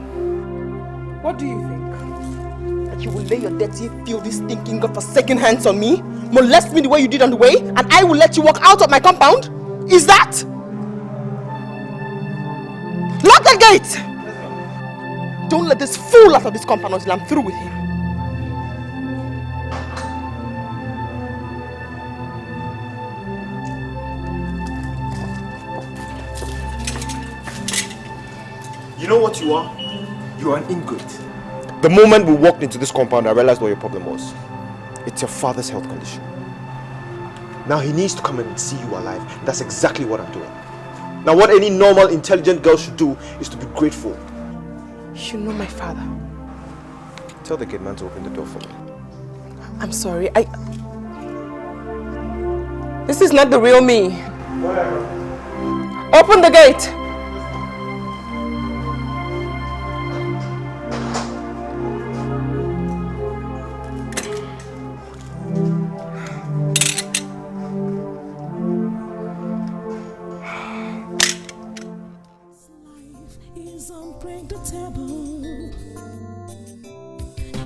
What do you think? That you will lay your dirty, filthy, stinking, godforsaken hands on me? Molest me the way you did on the way? And I will let you walk out of my compound? Is that? Lock the gate! Don't let this fool out of this compound until I'm through with him. You know what you are? You are an ingrate. The moment we walked into this compound, I realized what your problem was. It's your father's health condition. Now he needs to come and see you alive. That's exactly what I'm doing. Now what any normal, intelligent girl should do is to be grateful. You know my father. Tell the gate man to open the door for me. I'm sorry, This is not the real me. Whatever. Open the gate!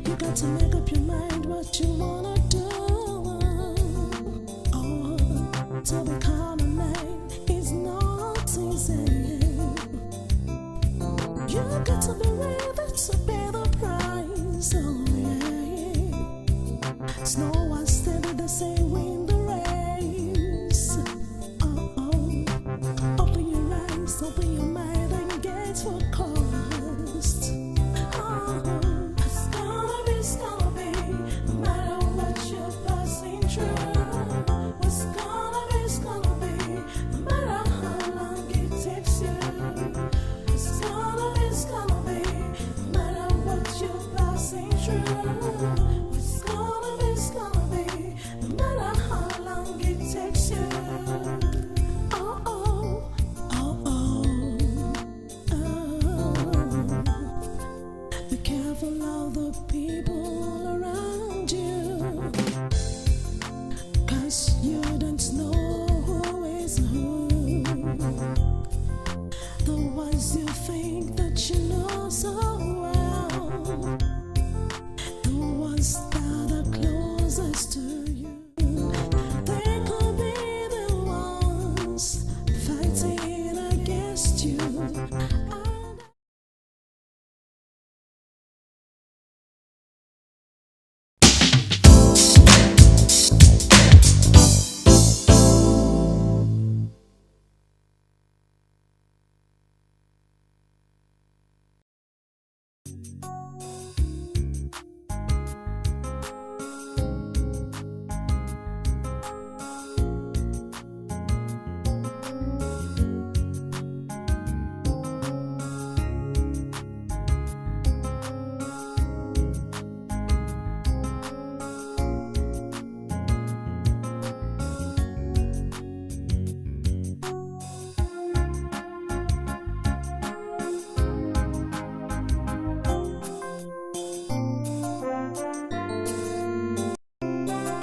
You got to make up your mind what you wanna do. Oh, to become a man is not easy. You got to be ready to pay the price. Oh yeah. It's no one steady the same win the race. Oh, open your eyes, open your mind and get for cost. It's gonna be, no matter what you're passing through. It's gonna be,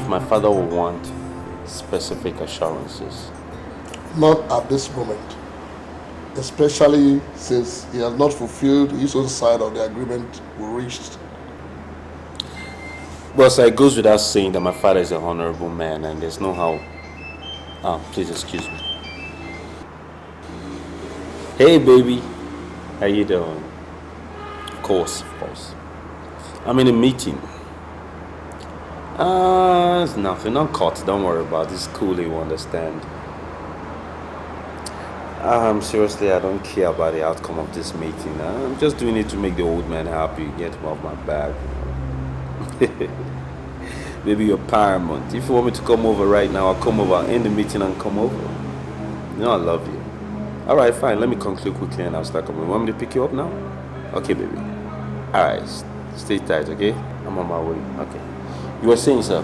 Chief, my father will want specific assurances. Not at this moment, especially since he has not fulfilled his own side of the agreement we reached. Well, sir, it goes without saying that my father is a honorable man and there's no how... please excuse me. Hey, baby. How you doing? Of course. I'm in a meeting. It's nothing. Not caught. Don't worry about it. It's cool, you understand. Seriously, I don't care about the outcome of this meeting. I'm just doing it to make the old man happy, get him off my back. Maybe you're paramount. If you want me to come over right now, I'll come over, I'll end the meeting and come over. You know I love you. Alright, fine. Let me conclude quickly and I'll start coming. You want me to pick you up now? Okay, baby. Alright, stay tight, okay? I'm on my way. Okay. You were saying, sir?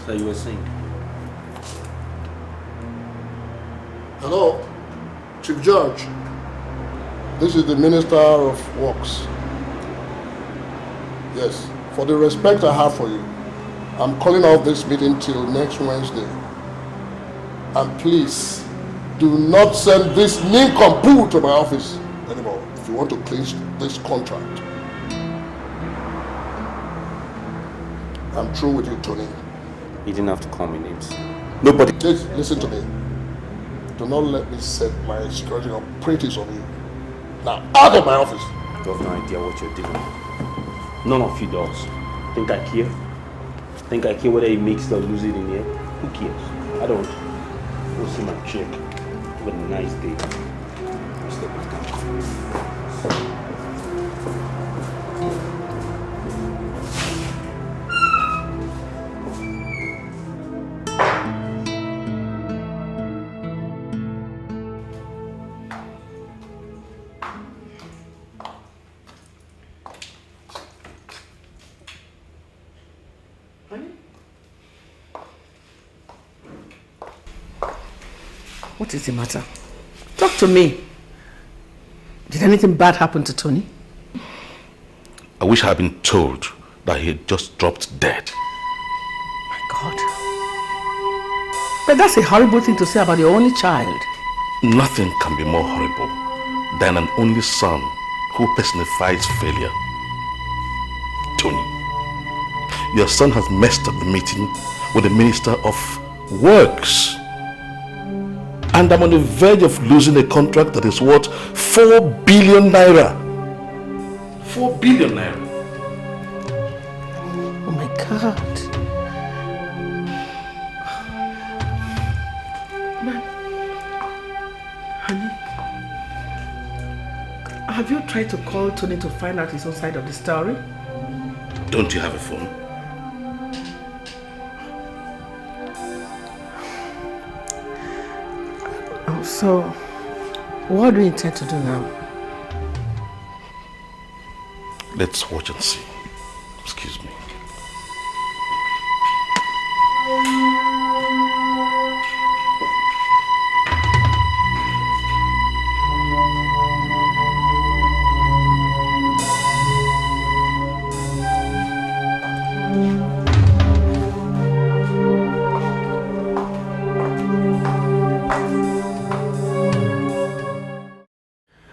Sir, you were saying? Hello, Chief Judge. This is the Minister of Works. Yes, for the respect I have for you, I'm calling off this meeting till next Wednesday. And please, do not send this nincompoop to my office anymore if you want to clinch this contract. I'm through with you, Tony. You didn't have to call me names. Nobody... Please, listen to me. Do not let me set my security operatives on you. Now, out of my office. You have no idea what you're doing. None of you does. Think I care? Think I care whether he makes or lose it in here? Who cares? I don't. Go see my chick. Have a nice day. I'll step back down. What is the matter? Talk to me. Did anything bad happen to Tony? I wish I had been told that he had just dropped dead. My God. But that's a horrible thing to say about your only child. Nothing can be more horrible than an only son who personifies failure. Tony, your son has messed up the meeting with the Minister of Works. And I'm on the verge of losing a contract that is worth 4 billion naira. 4 billion naira. Oh my God. Man, honey, have you tried to call Tony to find out his own side of the story? Don't you have a phone? So, what do you intend to do now? Let's watch and see. Excuse me.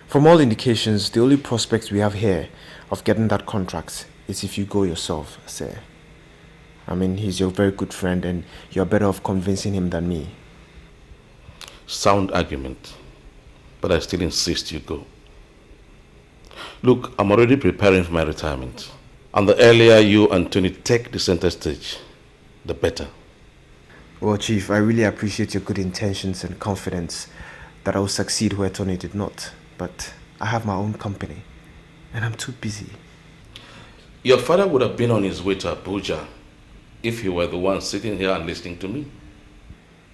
From all indications, the only prospect we have here of getting that contract is if you go yourself, sir. I mean, he's your very good friend and you're better off convincing him than me. Sound argument, but I still insist you go. Look, I'm already preparing for my retirement. And the earlier you and Tony take the center stage, the better. Well, Chief, I really appreciate your good intentions and confidence that I will succeed where Tony did not. But I have my own company, and I'm too busy. Your father would have been on his way to Abuja if he were the one sitting here and listening to me.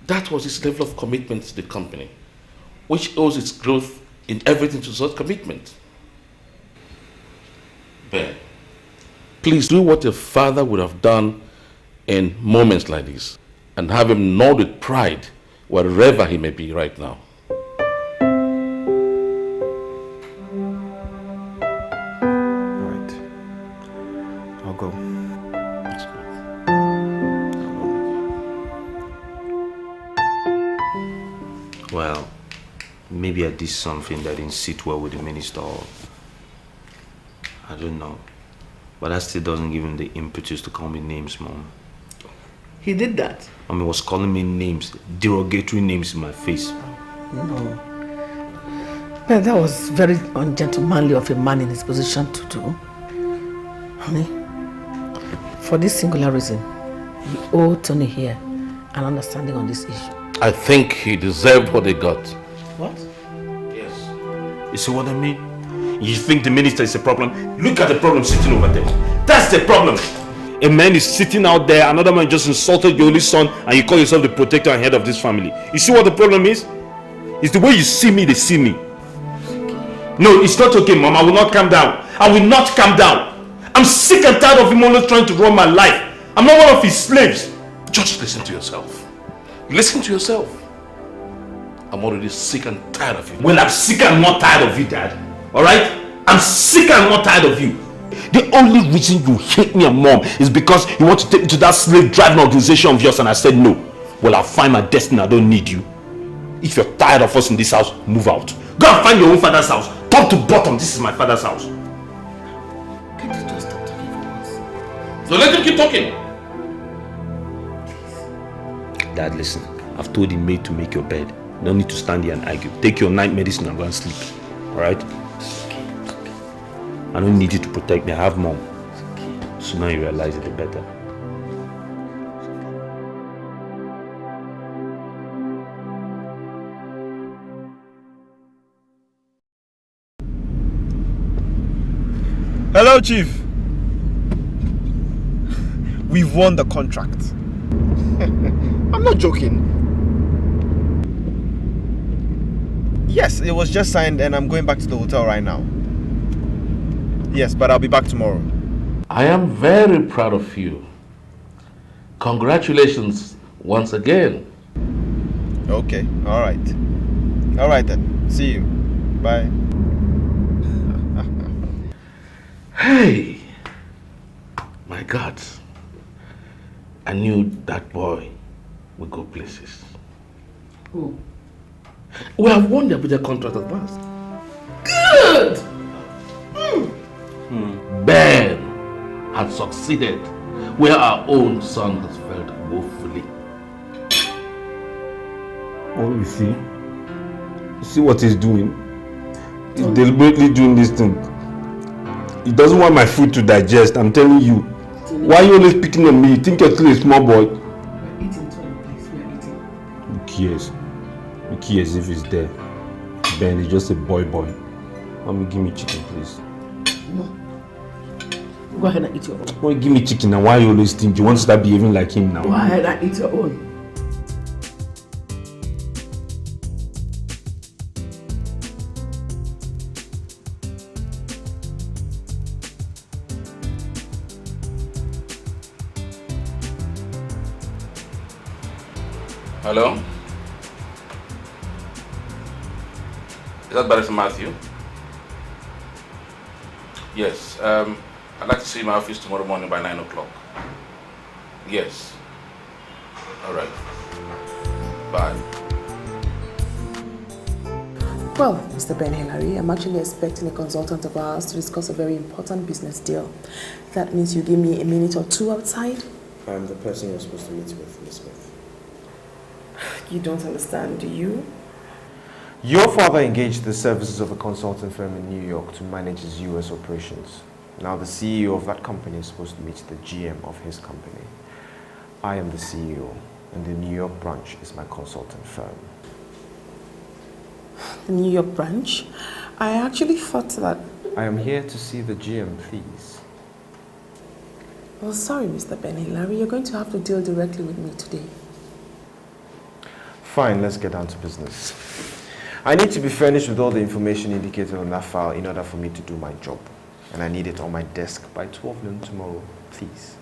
That was his level of commitment to the company, which owes its growth in everything to such commitment. Ben, please do what your father would have done in moments like this, and have him nod with pride wherever he may be right now. Go. That's good. Well, maybe I did something that didn't sit well with the minister, or I don't know. But that still doesn't give him the impetus to call me names, Mom. He did that? I mean, he was calling me names, derogatory names in my face. No. Well, that was very ungentlemanly of a man in his position to do. Honey, for this singular reason, we owe Tony here an understanding on this issue. I think he deserved what he got. What? Yes. You see what I mean? You think the minister is a problem? Look at the problem sitting over there. That's the problem. A man is sitting out there, another man just insulted your only son, and you call yourself the protector and head of this family. You see what the problem is? It's the way you see me, they see me. No, it's not okay, Mom. I will not calm down. I will not calm down. I'm sick and tired of him always trying to run my life. I'm not one of his slaves. Just listen to yourself. Listen to yourself. I'm already sick and tired of you. Well, I'm sick and not tired of you, Dad. Alright? I'm sick and not tired of you. The only reason you hate me and Mom is because you want to take me to that slave driving organization of yours, and I said no. Well, I'll find my destiny. I don't need you. If you're tired of us in this house, move out. Go and find your own father's house. Top to bottom, this is my father's house. Can't you just stop talking for once? So let him keep talking. Dad, listen. I've told the maid to make your bed. You don't need to stand here and argue. Take your night medicine and go and sleep. Alright? I don't need you to protect me. I have Mom. So now you realize it better. Hello, Chief. We've won the contract. I'm not joking. Yes, it was just signed and I'm going back to the hotel right now. Yes, but I'll be back tomorrow. I am very proud of you. Congratulations once again. Okay, alright. Alright then. See you. Bye. Hey! My God. I knew that boy would go places. Who? We have won the Abuja contract at last. Good! Ben had succeeded where our own son has failed woefully. Oh, you see? You see what he's doing? He's deliberately doing this thing. He doesn't want my food to digest, I'm telling you. Why are you always picking on me? You think you're still a small boy? We're eating, Tony, please. We're eating. Who cares? Who cares if he's there? Ben is just a boy. Mommy, give me chicken, please. No. Go ahead and eat your own. Why give me chicken and why are you always think you want to start behaving like him now? Go ahead and eat your own. Hello? Is that Barrister Matthew? Yes, I'd like to see my office tomorrow morning by 9 o'clock. Yes. All right. Bye. Well, Mr. Ben Hillary, I'm actually expecting a consultant of ours to discuss a very important business deal. That means you give me a minute or two outside? I'm the person you're supposed to meet with, Miss Smith. You don't understand, do you? Your father engaged the services of a consulting firm in New York to manage his US operations. Now the CEO of that company is supposed to meet the GM of his company. I am the CEO, and the New York branch is my consulting firm. The New York branch? I actually thought that... I am here to see the GM, please. Well, sorry, Mr. Ben Hillary, you're going to have to deal directly with me today. Fine, let's get down to business. I need to be furnished with all the information indicated on that file in order for me to do my job. And I need it on my desk by 12 noon tomorrow, please.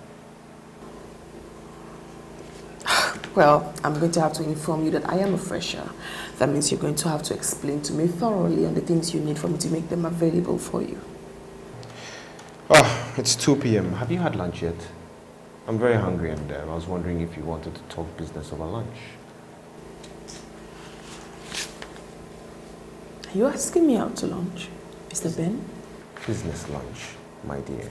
Well, I'm going to have to inform you that I am a fresher. That means you're going to have to explain to me thoroughly on the things you need for me to make them available for you. Oh, it's 2 p.m. Have you had lunch yet? I'm very hungry and I was wondering if you wanted to talk business over lunch. you asking me out to lunch, Mr. Ben? Business lunch, my dear.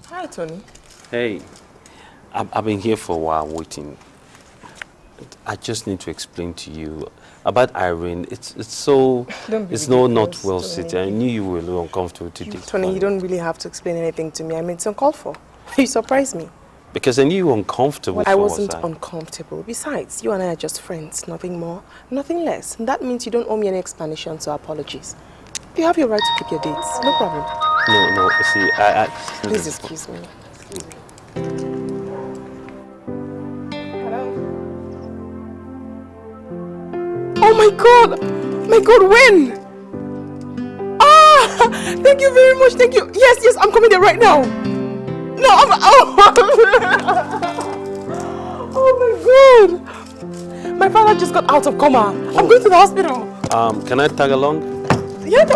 Hi, Tony. Hey, I've been here for a while waiting. I just need to explain to you about Irene. It's so, it's not well situated. I knew you were a little uncomfortable today. Tony, you don't really have to explain anything to me. I mean, it's uncalled for. You surprised me. Because I knew you were uncomfortable. Well, I wasn't uncomfortable. Besides, you and I are just friends, nothing more, nothing less. And that means you don't owe me any explanations or apologies. You have your right to keep your dates. No problem. No, see, Please excuse me. Hello? Oh my God! My God, when? Ah! Thank you very much, thank you. Yes, I'm coming there right now. No, oh my God! My father just got out of coma. I'm going to the hospital. Can I tag along? Yeah.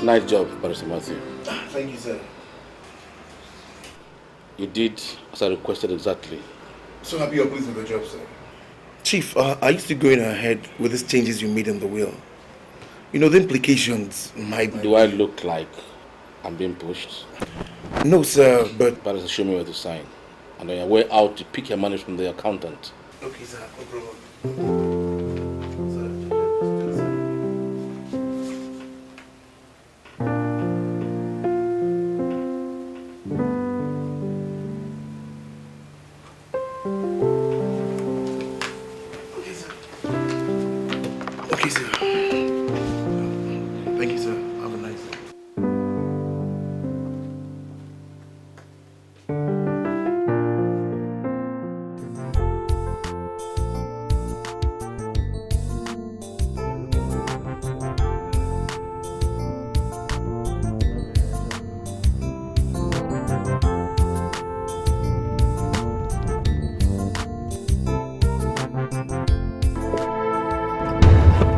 Nice job, Barrister Matthew. Thank you, sir. You did as I requested exactly. So happy you're pleased with the job, sir. Chief, are you still going ahead with these changes you made in the will? You know, the implications might be... Do I look like I'm being pushed? No, sir, but... Barrister, show me where to sign. And on your way out, to pick your money from the accountant. Okay, sir, no problem.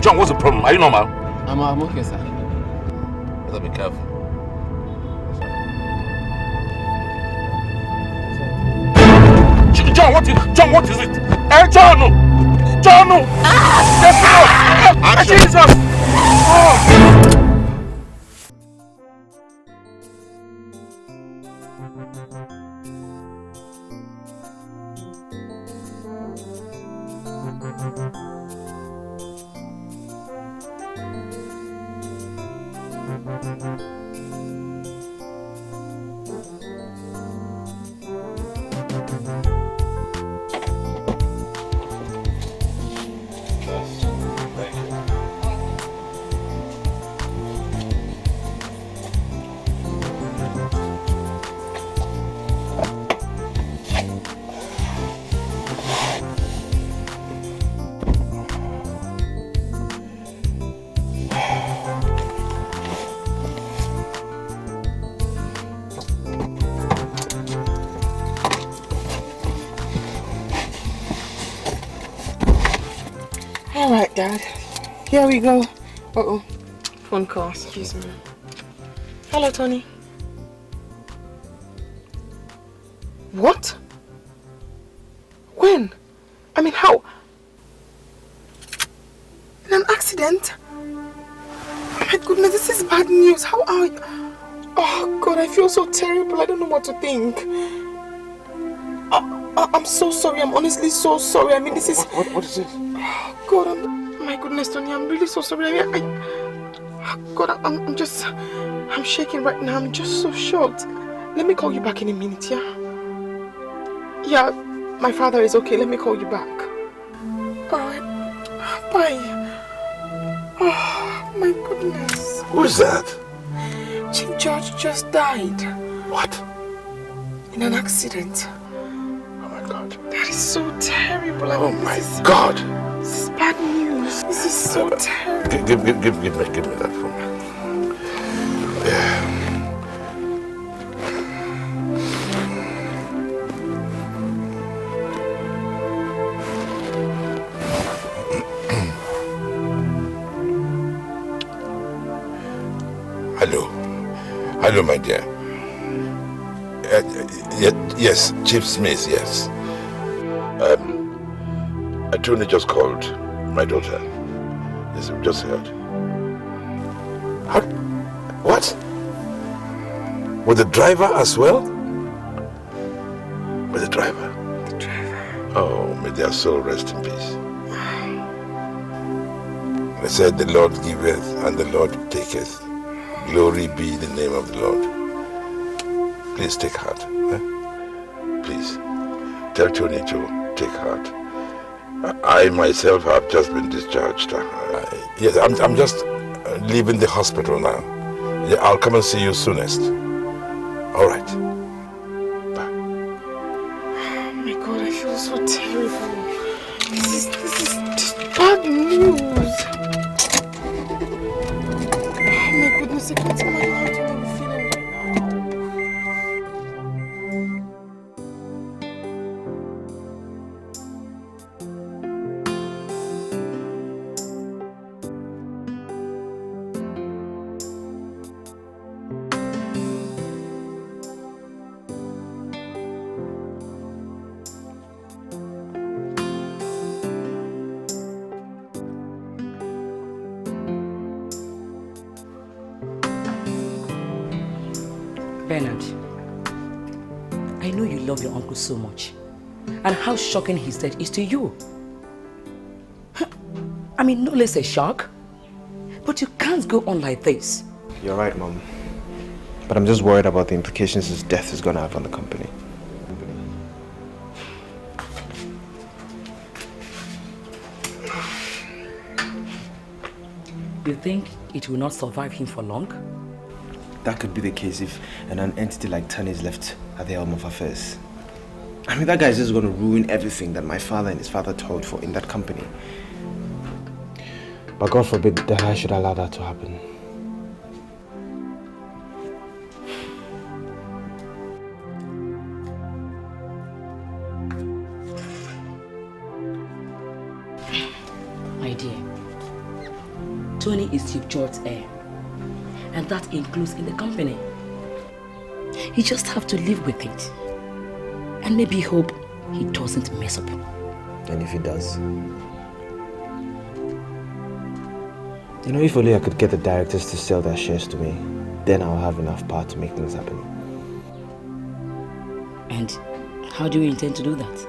John, what's the problem? Are you normal? I'm okay, sir. Better be careful. John, what is it? Hey, John! John! Yes, no! Jesus! Oh. Alright, Dad. Here we go. Uh-oh. Phone call, excuse me. Hello, Tony. What? When? I mean, how? In an accident? Oh my goodness, this is bad news. How are you? Oh God, I feel so terrible. I don't know what to think. I'm so sorry. I'm honestly so sorry. I mean, this is... What is it? Oh God, my goodness, Tony, I'm really so sorry. I mean, God, I'm shaking right now. I'm just so shocked. Let me call you back in a minute, yeah? Yeah, my father is okay. Let me call you back. Alright. Bye. Oh, my goodness. Who is that? Chief George just died. What? In an accident. Oh my God. That is so terrible. I Oh mean, my God. This is bad news. This is so terrible. Give me that phone. Yeah. Hello, my dear. Yes, Chief Smith, yes. Tony just called my daughter. Yes, we just heard. What? With the driver as well? With the driver? The driver. Oh, may their soul rest in peace. They said the Lord giveth and the Lord taketh. Glory be the name of the Lord. Please take heart. Please. Tell Tony to take heart. I myself have just been discharged. Yes, I'm just leaving the hospital now. Yeah, I'll come and see you soonest. All right. Bye. Oh my God, I feel so terrible. This is just bad news. Oh my goodness, I can't imagine how to be feeling right now. Bernard, I know you love your uncle so much, and how shocking his death is to you. I mean, no less a shock, but you can't go on like this. You're right, Mom. But I'm just worried about the implications his death is going to have on the company. You think it will not survive him for long? That could be the case if an entity like Tony is left at the helm of affairs. I mean, that guy is just going to ruin everything that my father and his father toiled for in that company. But God forbid that I should allow that to happen. My dear, Tony is Chief George's heir, and that includes in the company. You just have to live with it, and maybe hope he doesn't mess up. And if he does? You know, if only I could get the directors to sell their shares to me, then I'll have enough power to make things happen. And how do you intend to do that?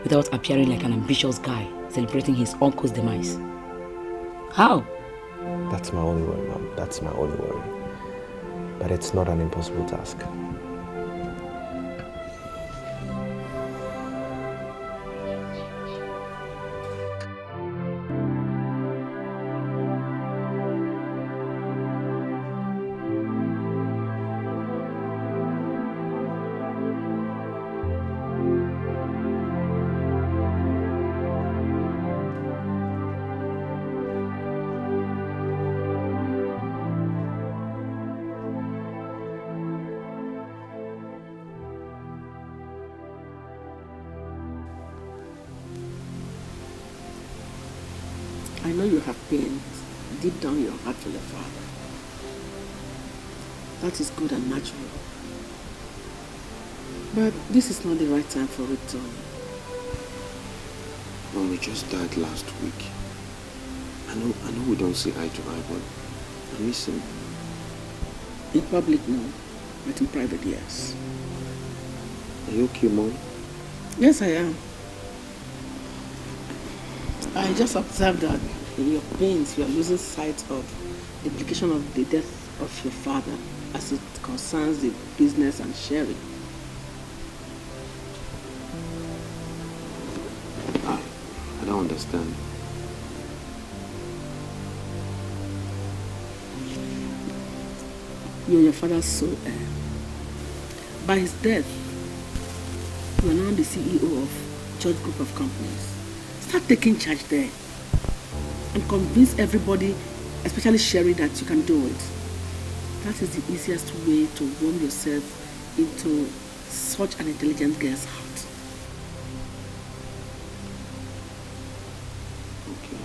Without appearing like an ambitious guy celebrating his uncle's demise? How? That's my only worry, Mom. That's my only worry. But it's not an impossible task. I know you have pain deep down in your heart for your father. That is good and natural. But this is not the right time for it, Tony. Mommy just died last week. I know we don't see eye to eye, but I miss him. In public, no. But in private, yes. Are you okay, Mom? Yes, I am. I just observed that in your pains, you are losing sight of the implication of the death of your father as it concerns the business and sharing. I don't understand. You are your father's sole heir. By his death, you are now the CEO of George Group of Companies. Start taking charge there and convince everybody, especially Sherry, that you can do it. That is the easiest way to warm yourself into such an intelligent girl's heart. Okay.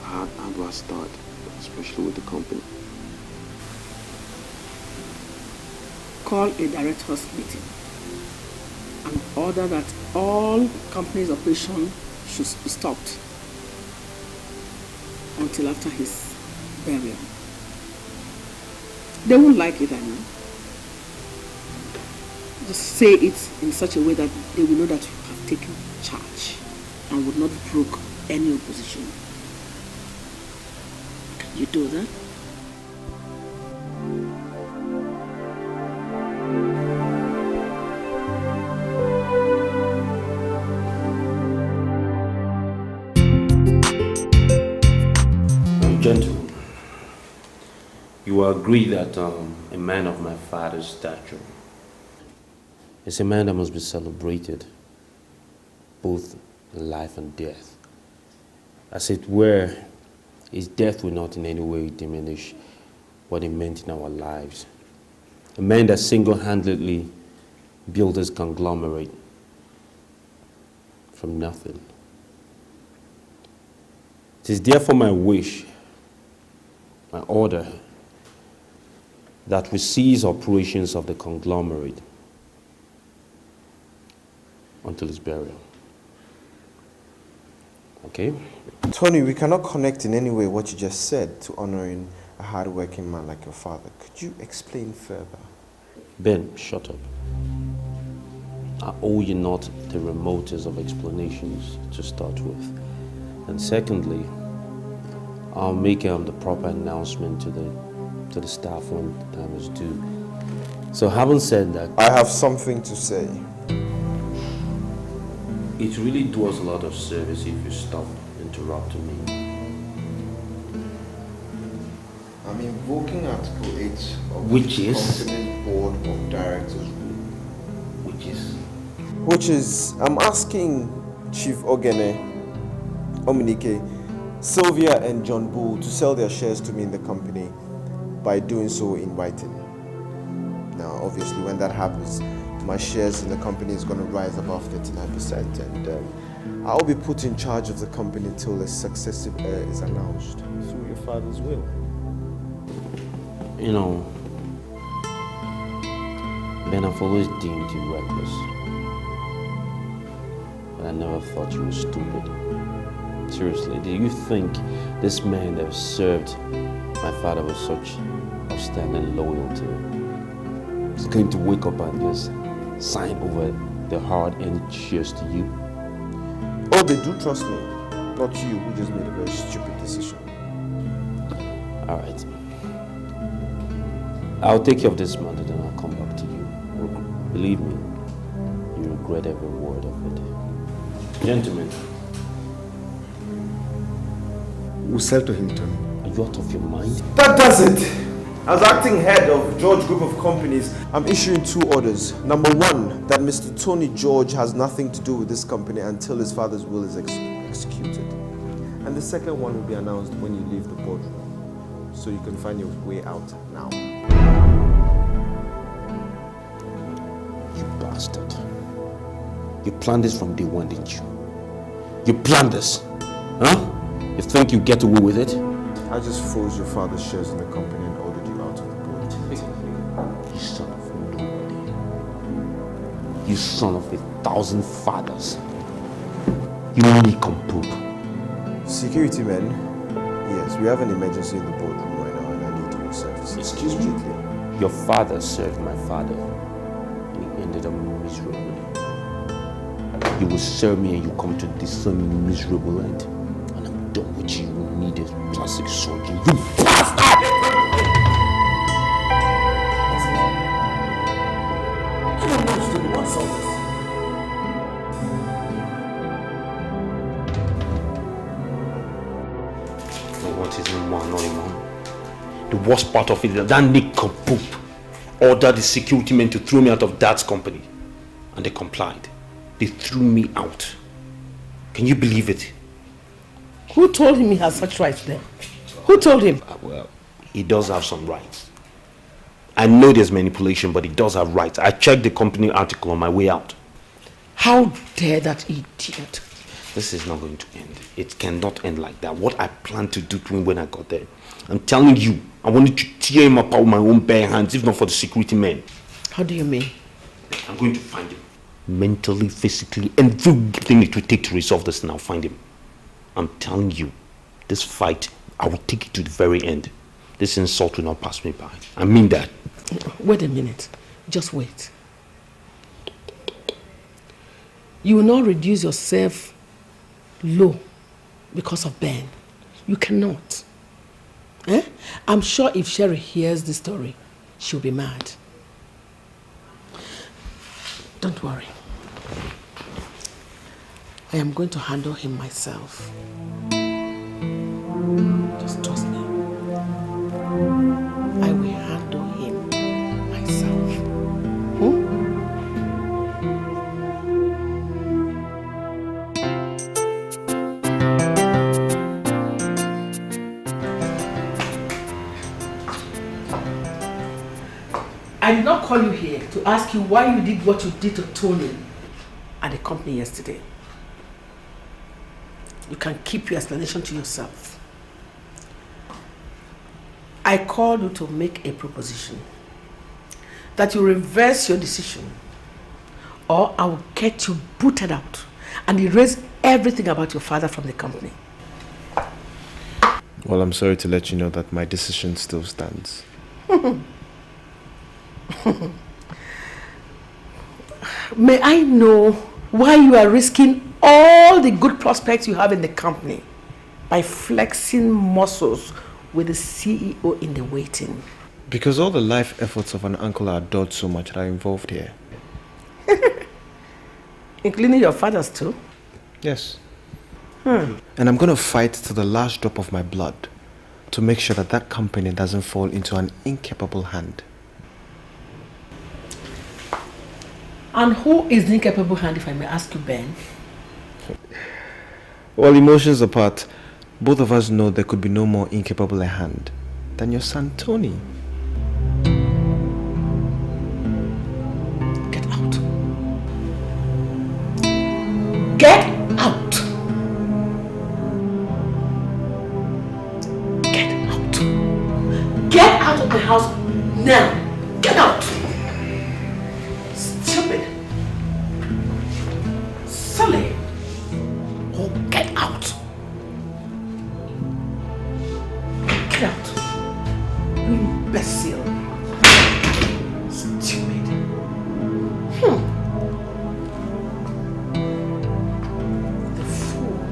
How do I start, especially with the company? Call a director's meeting and order that all company's operation should be stopped until after his burial. They won't like it, I know. Just say it in such a way that they will know that you have taken charge and would not brook any opposition. Can you do that? Gentlemen, you will agree that a man of my father's stature is a man that must be celebrated, both in life and death. As it were, his death will not in any way diminish what he meant in our lives. A man that single-handedly built this conglomerate from nothing. It is therefore my wish, my order, that we cease operations of the conglomerate until its burial. Okay? Tony, we cannot connect in any way what you just said to honoring a hard-working man like your father. Could you explain further? Ben, shut up. I owe you not the remotest of explanations to start with. And secondly, I'll make the proper announcement to the staff when time is due. So having said that, I have something to say. It really does a lot of service if you stop interrupting me. I'm invoking Article 8 of Which the is? company's Board of Directors rule. Which is, I'm asking Chief Ogene, Ominike, Sylvia and John Bull to sell their shares to me in the company by doing so in writing. Now, obviously, when that happens, my shares in the company is going to rise above 39%, and I'll be put in charge of the company till a successive heir is announced through your father's will. You know, Ben, I've always deemed you reckless. But I never thought you were stupid. Seriously, do you think this man that served my father with such outstanding loyalty is going to wake up and just sign over the hard-earned shares to you? Oh, they do trust me. Not you, who just made a very stupid decision. All right. I'll take care of this matter, then I'll come back to you. Believe me, you regret every word of it. Gentlemen. We'll sell to him, Tony. Are you out of your mind? That does it! As acting head of George Group of Companies, I'm issuing 2 orders. Number 1, that Mr. Tony George has nothing to do with this company until his father's will is executed. And the second one will be announced when you leave the boardroom, so you can find your way out now. You bastard. You planned this from day one, didn't you? You planned this, huh? You think you get away with it? I just froze your father's shares in the company and ordered you out of the board. You son of nobody. You son of 1,000 fathers. You nincompoop. Security men, yes, we have an emergency in the boardroom right now and I need your services. Excuse me? Your father served my father and he ended up miserably. You will serve me and you come to this same miserable end. And I'm done with you. You need a plastic surgery. You bastard! What's all this? What is Nwani? The worst part of it is that Nick Poop ordered the security men to throw me out of Dad's company. And they complied. They threw me out. Can you believe it? Who told him he has such rights then? Who told him? Well, he does have some rights. I know there's manipulation, but he does have rights. I checked the company article on my way out. How dare that idiot? This is not going to end. It cannot end like that. What I planned to do to him when I got there, I'm telling you, I wanted to tear him apart with my own bare hands, if not for the security men. How do you mean? I'm going to find him. Mentally, physically, everything it will take to resolve this, and I'll find him. I'm telling you, this fight, I will take it to the very end. This insult will not pass me by. I mean that. Wait a minute. Just wait. You will not reduce yourself low because of Ben. You cannot. I'm sure if Sherry hears the story, she'll be mad. Don't worry. I am going to handle him myself. Just trust me. I will handle him myself. I did not call you here to ask you why you did what you did to Tony at the company yesterday. You can keep your explanation to yourself. I called you to make a proposition that you reverse your decision or I will get you booted out and erase everything about your father from the company. Well, I'm sorry to let you know that my decision still stands. May I know why you are risking all the good prospects you have in the company by flexing muscles with the CEO in the waiting? Because all the life efforts of an uncle I adored so much are involved here. Including your father's too? Yes. And I'm going to fight to the last drop of my blood to make sure that that company doesn't fall into an incapable hand. And who is the incapable hand, if I may ask you, Ben? Well, emotions apart, both of us know there could be no more incapable a hand than your son Tony. Get out. Get out. Get out. Get out of the house now. Get out. Stupid. Sully. Oh, get out. Get out. You imbecile. Stupid. The fool.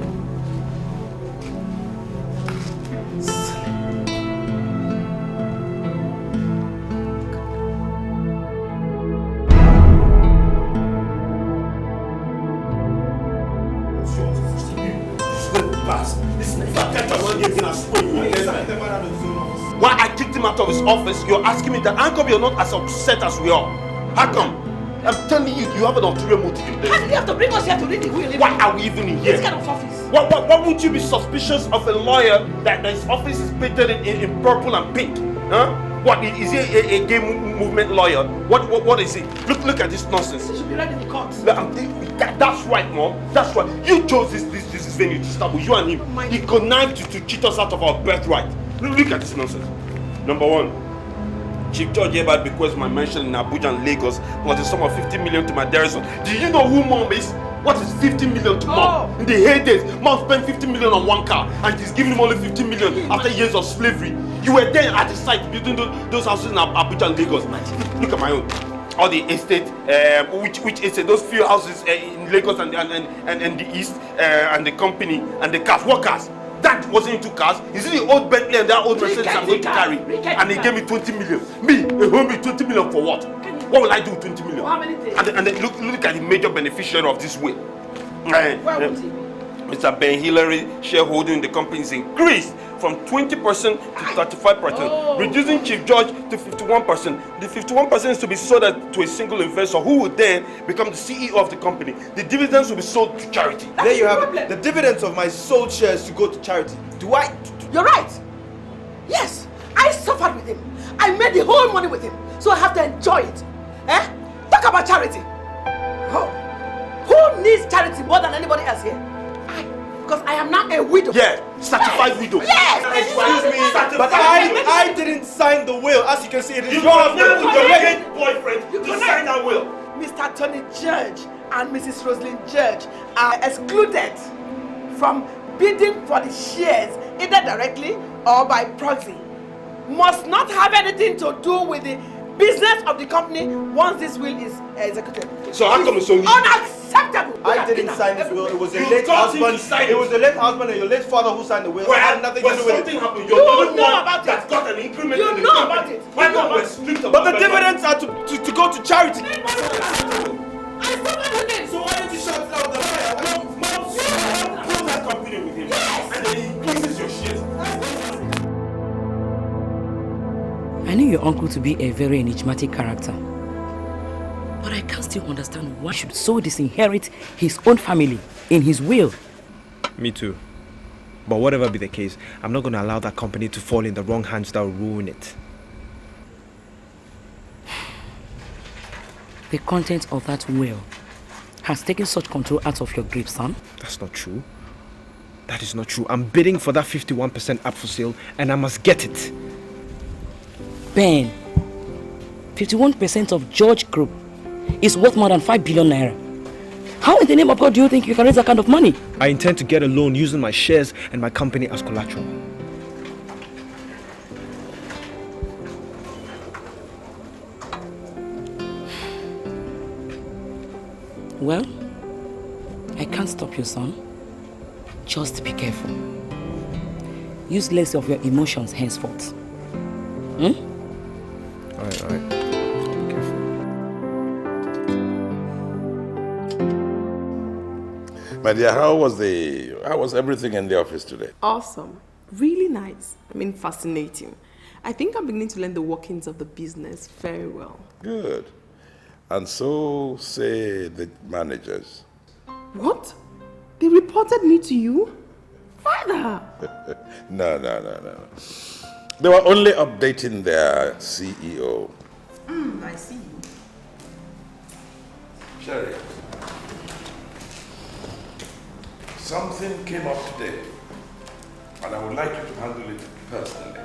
Why I kicked him out of his office, you're asking me that? How come you're not as upset as we are? How come? I'm telling you, you have an ulterior motive in this. How did you have to bring us here to read the will? Why are we even in here? This kind of office. Why would you be suspicious of a lawyer that his office is painted in purple and pink? Huh? What, is he a gay movement lawyer? What is he? Look at this nonsense. He should be right in the court. That's right, Mom. That's right. You chose this venue to start with, you and him. He connived to cheat us out of our birthright. Look at this nonsense. Number one, Chief Judge hereby bequests my mansion in Abuja and Lagos plus the sum of 50 million to my dearest son. Do you know who Mom is? What is 50 million to mom? In the heydays, mom spent 50 million on one car and she's giving him only 50 million after years of slavery. You were there at the site building those houses in Abuja and Lagos. Look at my own. All the estate, which estate? Those few houses in Lagos and the east, and the company and the cars. What cars? That wasn't into cars. You see the old Bentley and that old Mercedes I'm going to carry, and they gave me 20 million. Me, a homie, 20 million for what? What will I do with 20 million? How many days? And then look at the major beneficiary of this will. Where would he be? Mr. Ben Hillary shareholding in the company is increased from 20% to 35%, reducing Chief Judge to 51%. The 51% is to be sold to a single investor who will then become the CEO of the company. The dividends will be sold to charity. There you have it. The dividends of my sold shares to go to charity. You're right. Yes, I suffered with him. I made the whole money with him, so I have to enjoy it. Eh? Talk about charity. Oh. Who needs charity more than anybody else here? Because I am now a widow. Yeah, certified widow. Yes! Excuse me, but I didn't sign the will. As you can see, it is You have never put your wedding boyfriend to sign that will. Mr. Tony Judge and Mrs. Roslyn Judge are excluded from bidding for the shares either directly or by proxy. Must not have anything to do with the business of the company once this will is executed. So how come it's only unacceptable? I didn't sign this will. It was a late husband. It was the late husband and your late father who signed the will. Well, I had nothing to do with it. something happened. You You're the only know one about that it. got an increment You in the know company. about it. Why not we're strict about But the that? dividends are to go to charity. I suffered with him. So why don't you shout it out the fire? Mom, close that company with him. Yes. And then he increases your shares. I knew your uncle to be a very enigmatic character. But I can't still understand why should so disinherit his own family in his will. Me too. But whatever be the case, I'm not going to allow that company to fall in the wrong hands that will ruin it. The content of that will has taken such control out of your grip, son. That's not true. That is not true. I'm bidding for that 51% up for sale and I must get it. Ben, 51% of George Group is worth more than 5 billion naira. How in the name of God do you think you can raise that kind of money? I intend to get a loan using my shares and my company as collateral. Well, I can't stop you, son. Just be careful. Use less of your emotions henceforth. Alright. Careful. My dear, how was everything in the office today? Awesome. Really nice. I mean, fascinating. I think I'm beginning to learn the workings of the business very well. Good. And so say the managers. What? They reported me to you? Father! No. They were only updating their CEO. I see. Sherry, something came up today, and I would like you to handle it personally.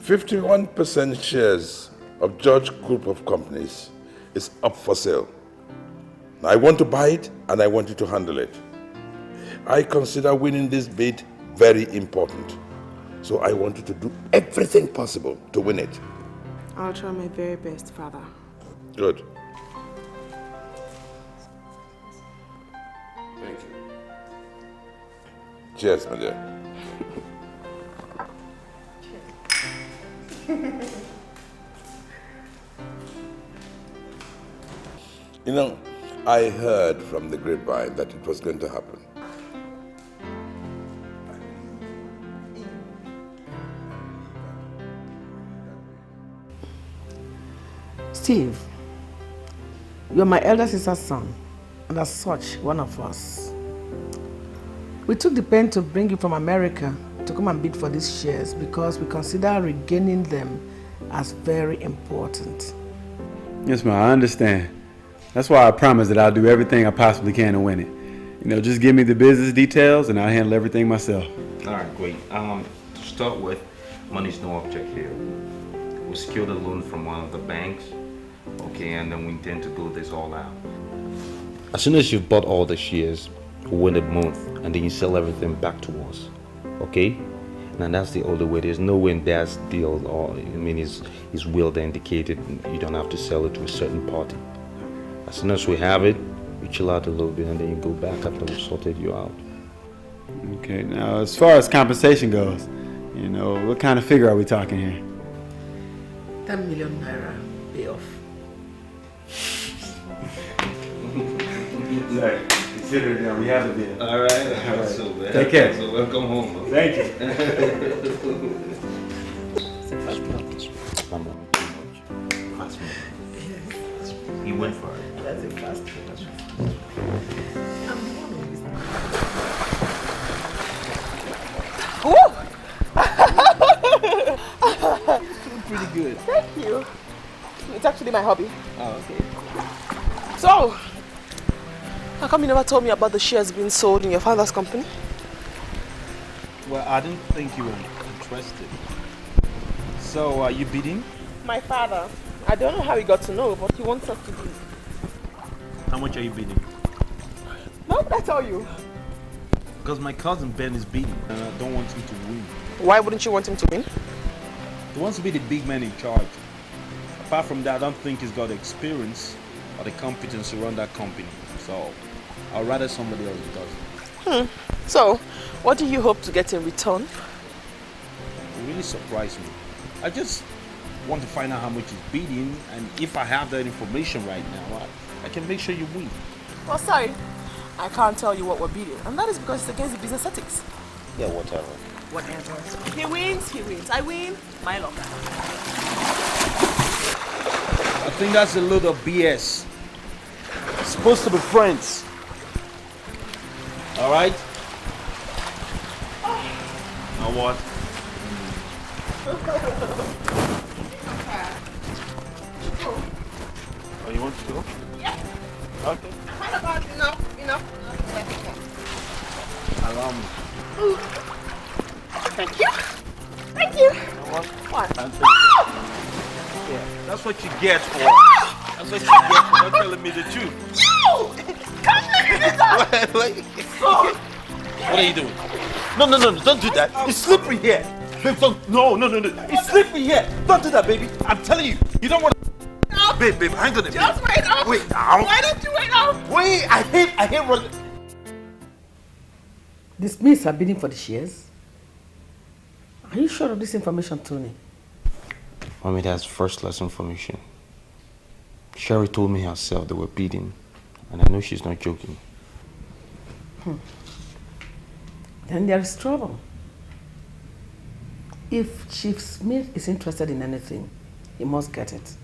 51% shares of George Group of Companies is up for sale. I want to buy it, and I want you to handle it. I consider winning this bid very important. So I want you to do everything possible to win it. I'll try my very best, Father. Good. Thank you. Cheers, my dear. You know, I heard from the grapevine that it was going to happen. Steve, you're my elder sister's son, and as such, one of us. We took the pen to bring you from America to come and bid for these shares because we consider regaining them as very important. Yes, ma'am, I understand. That's why I promise that I'll do everything I possibly can to win it. You know, just give me the business details and I'll handle everything myself. All right, great. To start with, money's no object here. We'll secure the loan from one of the banks Okay, and then we intend to go this all out. As soon as you've bought all the shares, we'll win a month, and then you sell everything back to us. Okay? And that's the only way. There's no way in Dad's deal, or his will that indicated you don't have to sell it to a certain party. As soon as we have it, you chill out a little bit, and then you go back after we've sorted you out. Okay, now as far as compensation goes, what kind of figure are we talking here? 10 million naira payoff. Sorry, consider it done. We have a deal. All right. So, take care. So welcome home. Man. Thank you. He went for it. That's a fast Pretty good. Thank you. It's actually my hobby. Oh, okay. So, how come you never told me about the shares being sold in your father's company? Well, I didn't think you were interested. So, are you bidding? My father. I don't know how he got to know, but he wants us to bid. How much are you bidding? Why would I tell you? Because my cousin Ben is bidding, and I don't want him to win. Why wouldn't you want him to win? He wants to be the big man in charge. Apart from that, I don't think he's got the experience or the competence to run that company. So, I'd rather somebody else does it. So, what do you hope to get in return? It really surprised me. I just want to find out how much he's bidding, and if I have that information right now, I can make sure you win. Well, sorry. I can't tell you what we're bidding, and that is because it's against the business ethics. Yeah, whatever. Whatever. He wins, he wins. I win, my luck. I think that's a load of BS. It's supposed to be friends. All right? Now what? Oh, you want to go? Yeah. Okay. Enough. Allow me. Thank you. Thank you. You know what? What? Yeah, that's what you get for. That's what you get for not telling me the truth. You! Come Wait. What are you doing? No, don't do that. It's slippery here. Babe, no. It's slippery here. Don't do that, baby. I'm telling you. You don't want to. Babe, hang on a minute. Just wait up. Wait now. Why don't you wait up? Wait, I hate running. The Smiths are bidding for the shares. Are you sure of this information, Tony? Mommy, that's first-class information. Sherry told me herself they were bidding, and I know she's not joking. Then there is trouble. If Chief Smith is interested in anything, he must get it.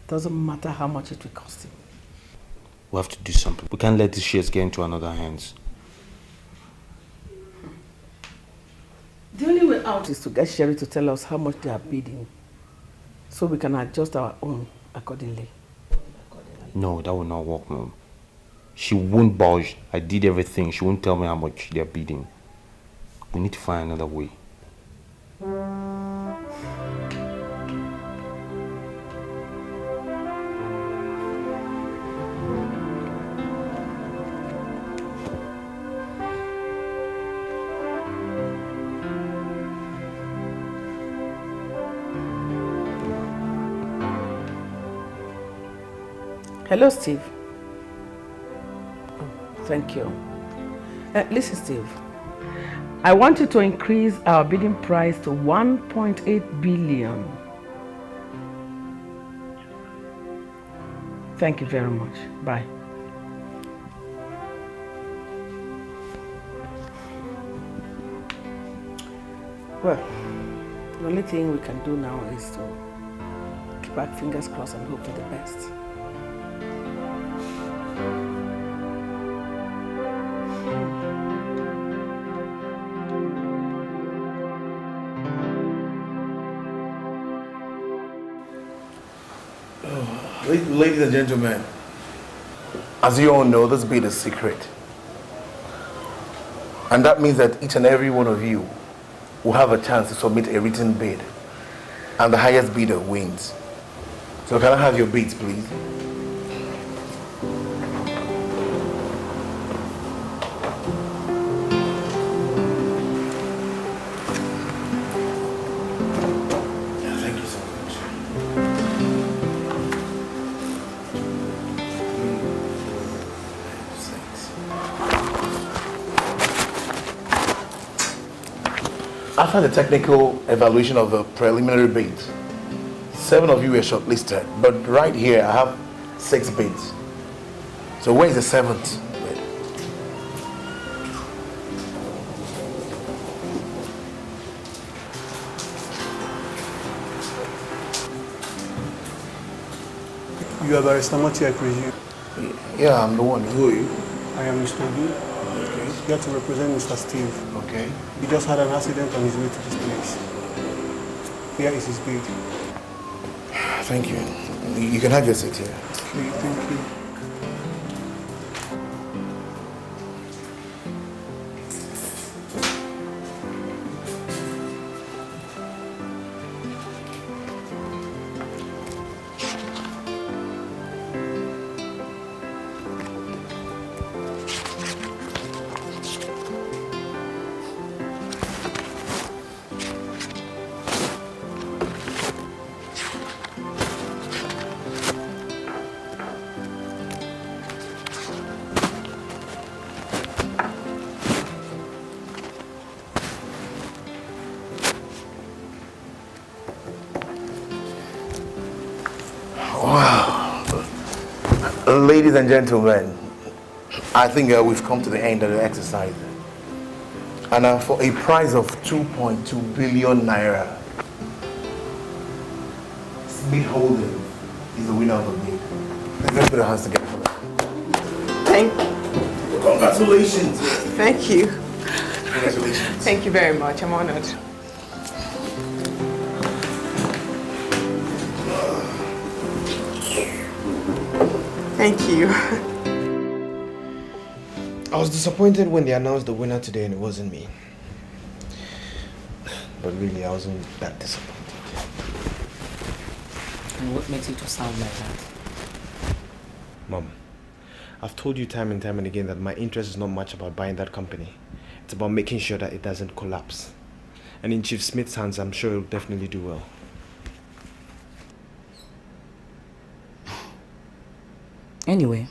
Doesn't matter how much it will cost him. We have to do something. We can't let these shares get into another hands. The only way out is to get Sherry to tell us how much they are bidding, so we can adjust our own accordingly. No, that will not work, Mom. She won't budge. I did everything. She won't tell me how much they're bidding. We need to find another way. Hello, Steve. Oh, thank you. Listen, Steve. I want you to increase our bidding price to 1.8 billion. Thank you very much. Bye. Well, the only thing we can do now is to keep our fingers crossed and hope for the best. Ladies and gentlemen, as you all know, this bid is secret. And that means that each and every one of you will have a chance to submit a written bid. And the highest bidder wins. So can I have your beats, please? Yeah, thank you so much. After the technical evaluation of the preliminary bids, 7 of you were shortlisted, but right here I have 6 bids. So where is the 7th bid? You are Barrister Moti, I presume? Yeah, I'm the one. Who are you? I am Mr. B. Okay. Here to represent Mr. Steve. Okay. He just had an accident on his way to this place. Here is his bid. Thank you. You can have your seat here. Okay, thank you. Ladies and gentlemen, I think we've come to the end of the exercise. And for a prize of 2.2 billion naira, Smith Holding is the winner of the bid. Let's put our hands together for that. Thank you. Congratulations. Thank you. Congratulations. Thank you very much. I'm honored. Thank you. I was disappointed when they announced the winner today and it wasn't me. But really, I wasn't that disappointed. And what makes you to sound like that? Mom, I've told you time and time and again that my interest is not much about buying that company. It's about making sure that it doesn't collapse. And in Chief Smith's hands, I'm sure it'll definitely do well. Anyway,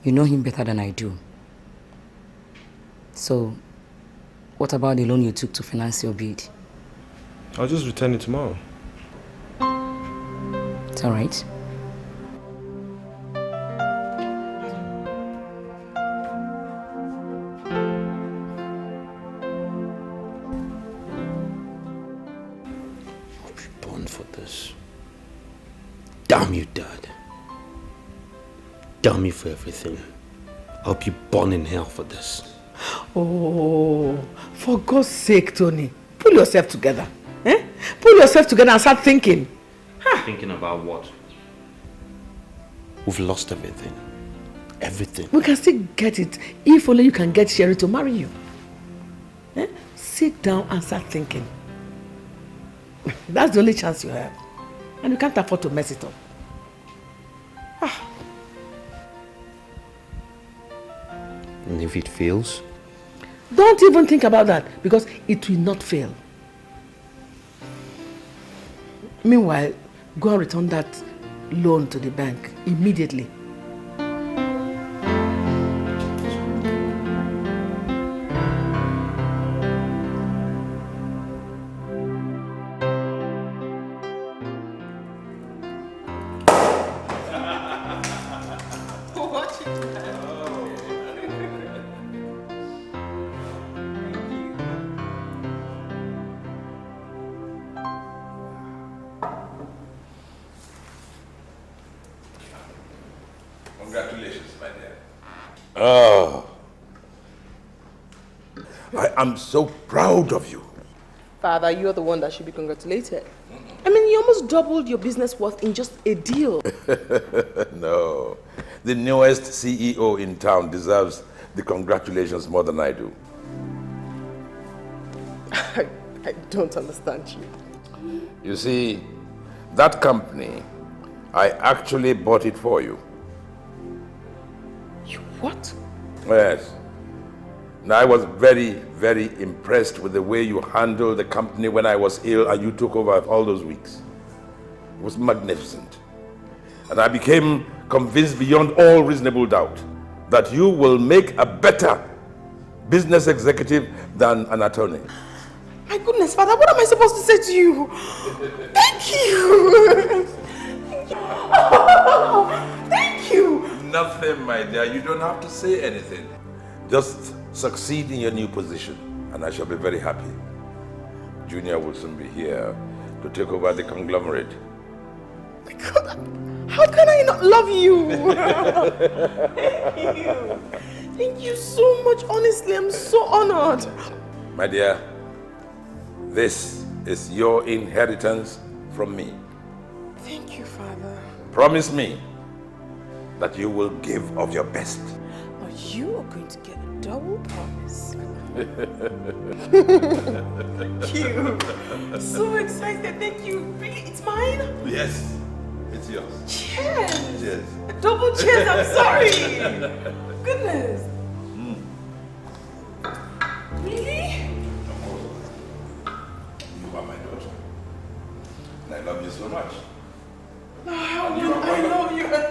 you know him better than I do. So, what about the loan you took to finance your bid? I'll just return it tomorrow. It's alright. I'll be born for this. Damn you, Dad. Damn you for everything. I'll be born in hell for this. Oh, for God's sake, Tony, pull yourself together. Eh? Pull yourself together and start thinking. Thinking about what? We've lost everything. Everything. We can still get it if only you can get Sherry to marry you. Eh? Sit down and start thinking. That's the only chance you have. And you can't afford to mess it up. And if it fails? Don't even think about that, because it will not fail. Meanwhile, go and return that loan to the bank immediately. Congratulations, my dear. Oh, I am so proud of you. Father, you're the one that should be congratulated. I mean, you almost doubled your business worth in just a deal. No, the newest CEO in town deserves the congratulations more than I do. I don't understand you. You see, That company, I actually bought it for you. You what? Yes. Now, I was very, very impressed with the way you handled the company when I was ill and you took over all those weeks. It was magnificent. And I became convinced beyond all reasonable doubt that you will make a better business executive than an attorney. My goodness, Father, what am I supposed to say to you? Thank you. Thank you. Nothing, my dear. You don't have to say anything. Just succeed in your new position, and I shall be very happy. Junior will soon be here to take over the conglomerate. My God, how can I not love you? Thank you. Thank you so much. Honestly, I'm so honored. My dear, this is your inheritance from me. Thank you, Father. Promise me that you will give of your best. Now you are going to get a double promise. Thank you. So excited. Thank you. Really, it's mine? Yes, it's yours. Cheers. Cheers. A double cheers. I'm sorry. Goodness. Really? You are my daughter. And I love you so much. I know you are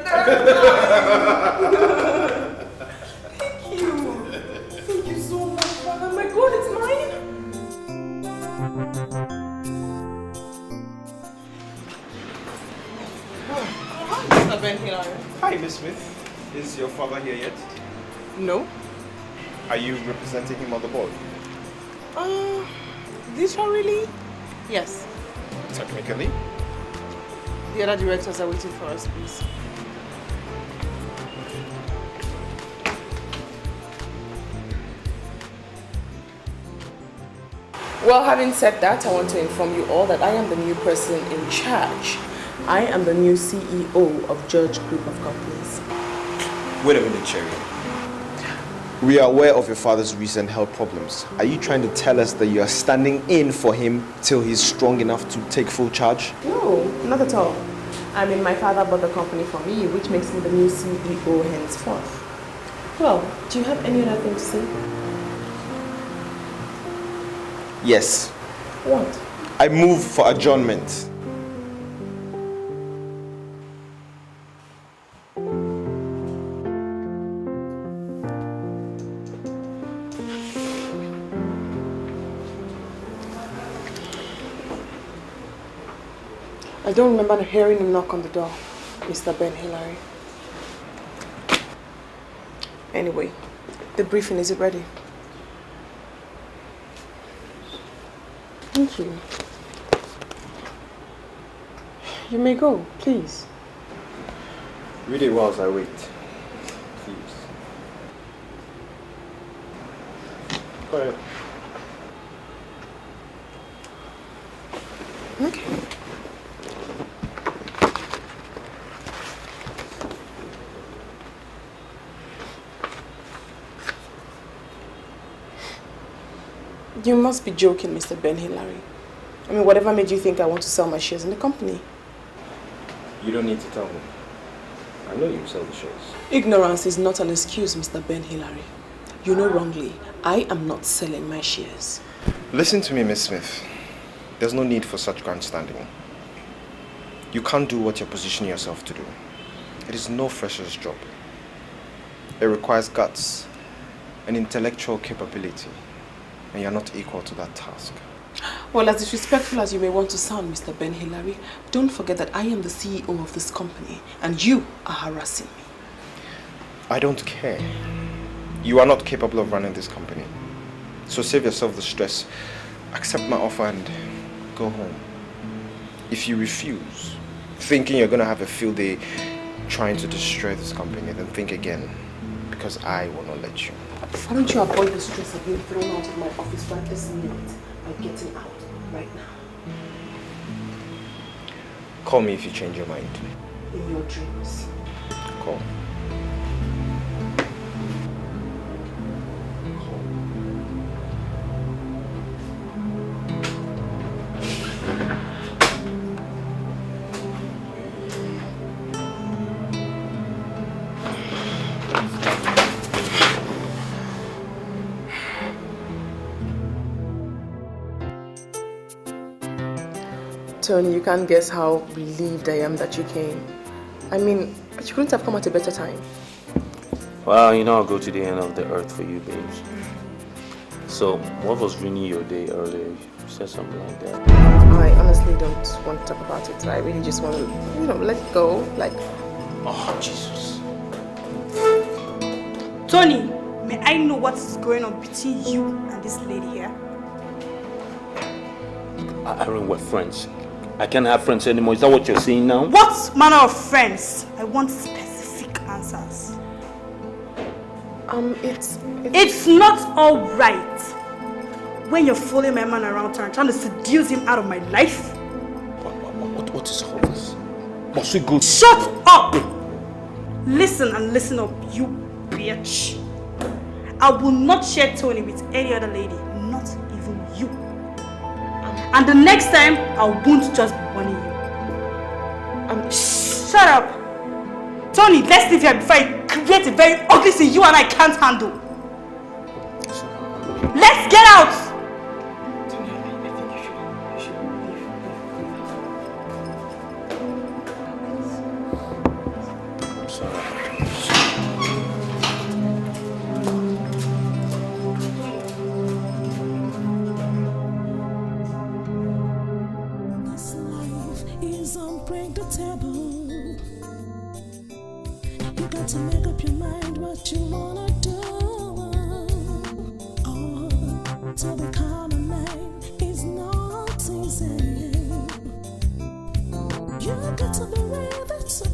Thank you. Thank you so much, Father. My God, it's mine. Hi, Mr. Ben here. Hi, Miss Smith. Is your father here yet? No. Are you representing him on the board? Literally? Yes. Technically? The other directors are waiting for us, please. Well, having said that, I want to inform you all that I am the new person in charge. I am the new CEO of Judge Group of Companies. Wait a minute, Cherry. We are aware of your father's recent health problems. Are you trying to tell us that you are standing in for him till he's strong enough to take full charge? No, not at all. I mean, my father bought the company for me, which makes me the new CEO henceforth. Well, do you have any other thing to say? Yes. What? I move for adjournment. I don't remember hearing a knock on the door, Mr. Ben Hillary. Anyway, the briefing, is it ready? Thank you. You may go, please. Read it whilst I wait. Please. Go ahead. Okay. You must be joking, Mr. Ben Hillary. I mean, whatever made you think I want to sell my shares in the company? You don't need to tell me. I know you sell the shares. Ignorance is not an excuse, Mr. Ben Hillary. You know wrongly. I am not selling my shares. Listen to me, Miss Smith. There's no need for such grandstanding. You can't do what you're positioning yourself to do. It is no fresher's job. It requires guts and intellectual capability, and you're not equal to that task. Well, as disrespectful as you may want to sound, Mr. Ben Hillary, don't forget that I am the CEO of this company, and you are harassing me. I don't care. You are not capable of running this company. So save yourself the stress, accept my offer and go home. If you refuse, thinking you're going to have a field day trying to destroy this company, then think again, because I will not let you. Why don't you avoid the stress of being thrown out of my office right this minute by getting out right now? Call me if you change your mind. In your dreams. Call. Tony, you can't guess how relieved I am that you came. I mean, you couldn't have come at a better time. Well, you know I'll go to the end of the earth for you, babes. So, what was ruining your day earlier? You said something like that. I honestly don't want to talk about it. I really just want to, let it go. Like, oh, Jesus. Tony, may I know what is going on between you and this lady here? Aaron, we're friends. I can't have friends anymore. Is that what you're saying now? What manner of friends? I want specific answers. It's not all right when you're following my man around town trying to seduce him out of my life. What is all this? Must we go? Shut up! Listen and listen up, you bitch. I will not share Tony with any other lady, not even you. And the next time, I won't just be warning you. Shut up! Tony, let's leave here before I create a very ugly thing you and I can't handle. Let's get out! This life is unpredictable. You got to make up your mind what you wanna do. Oh, to become a man is not easy. You got to be ready to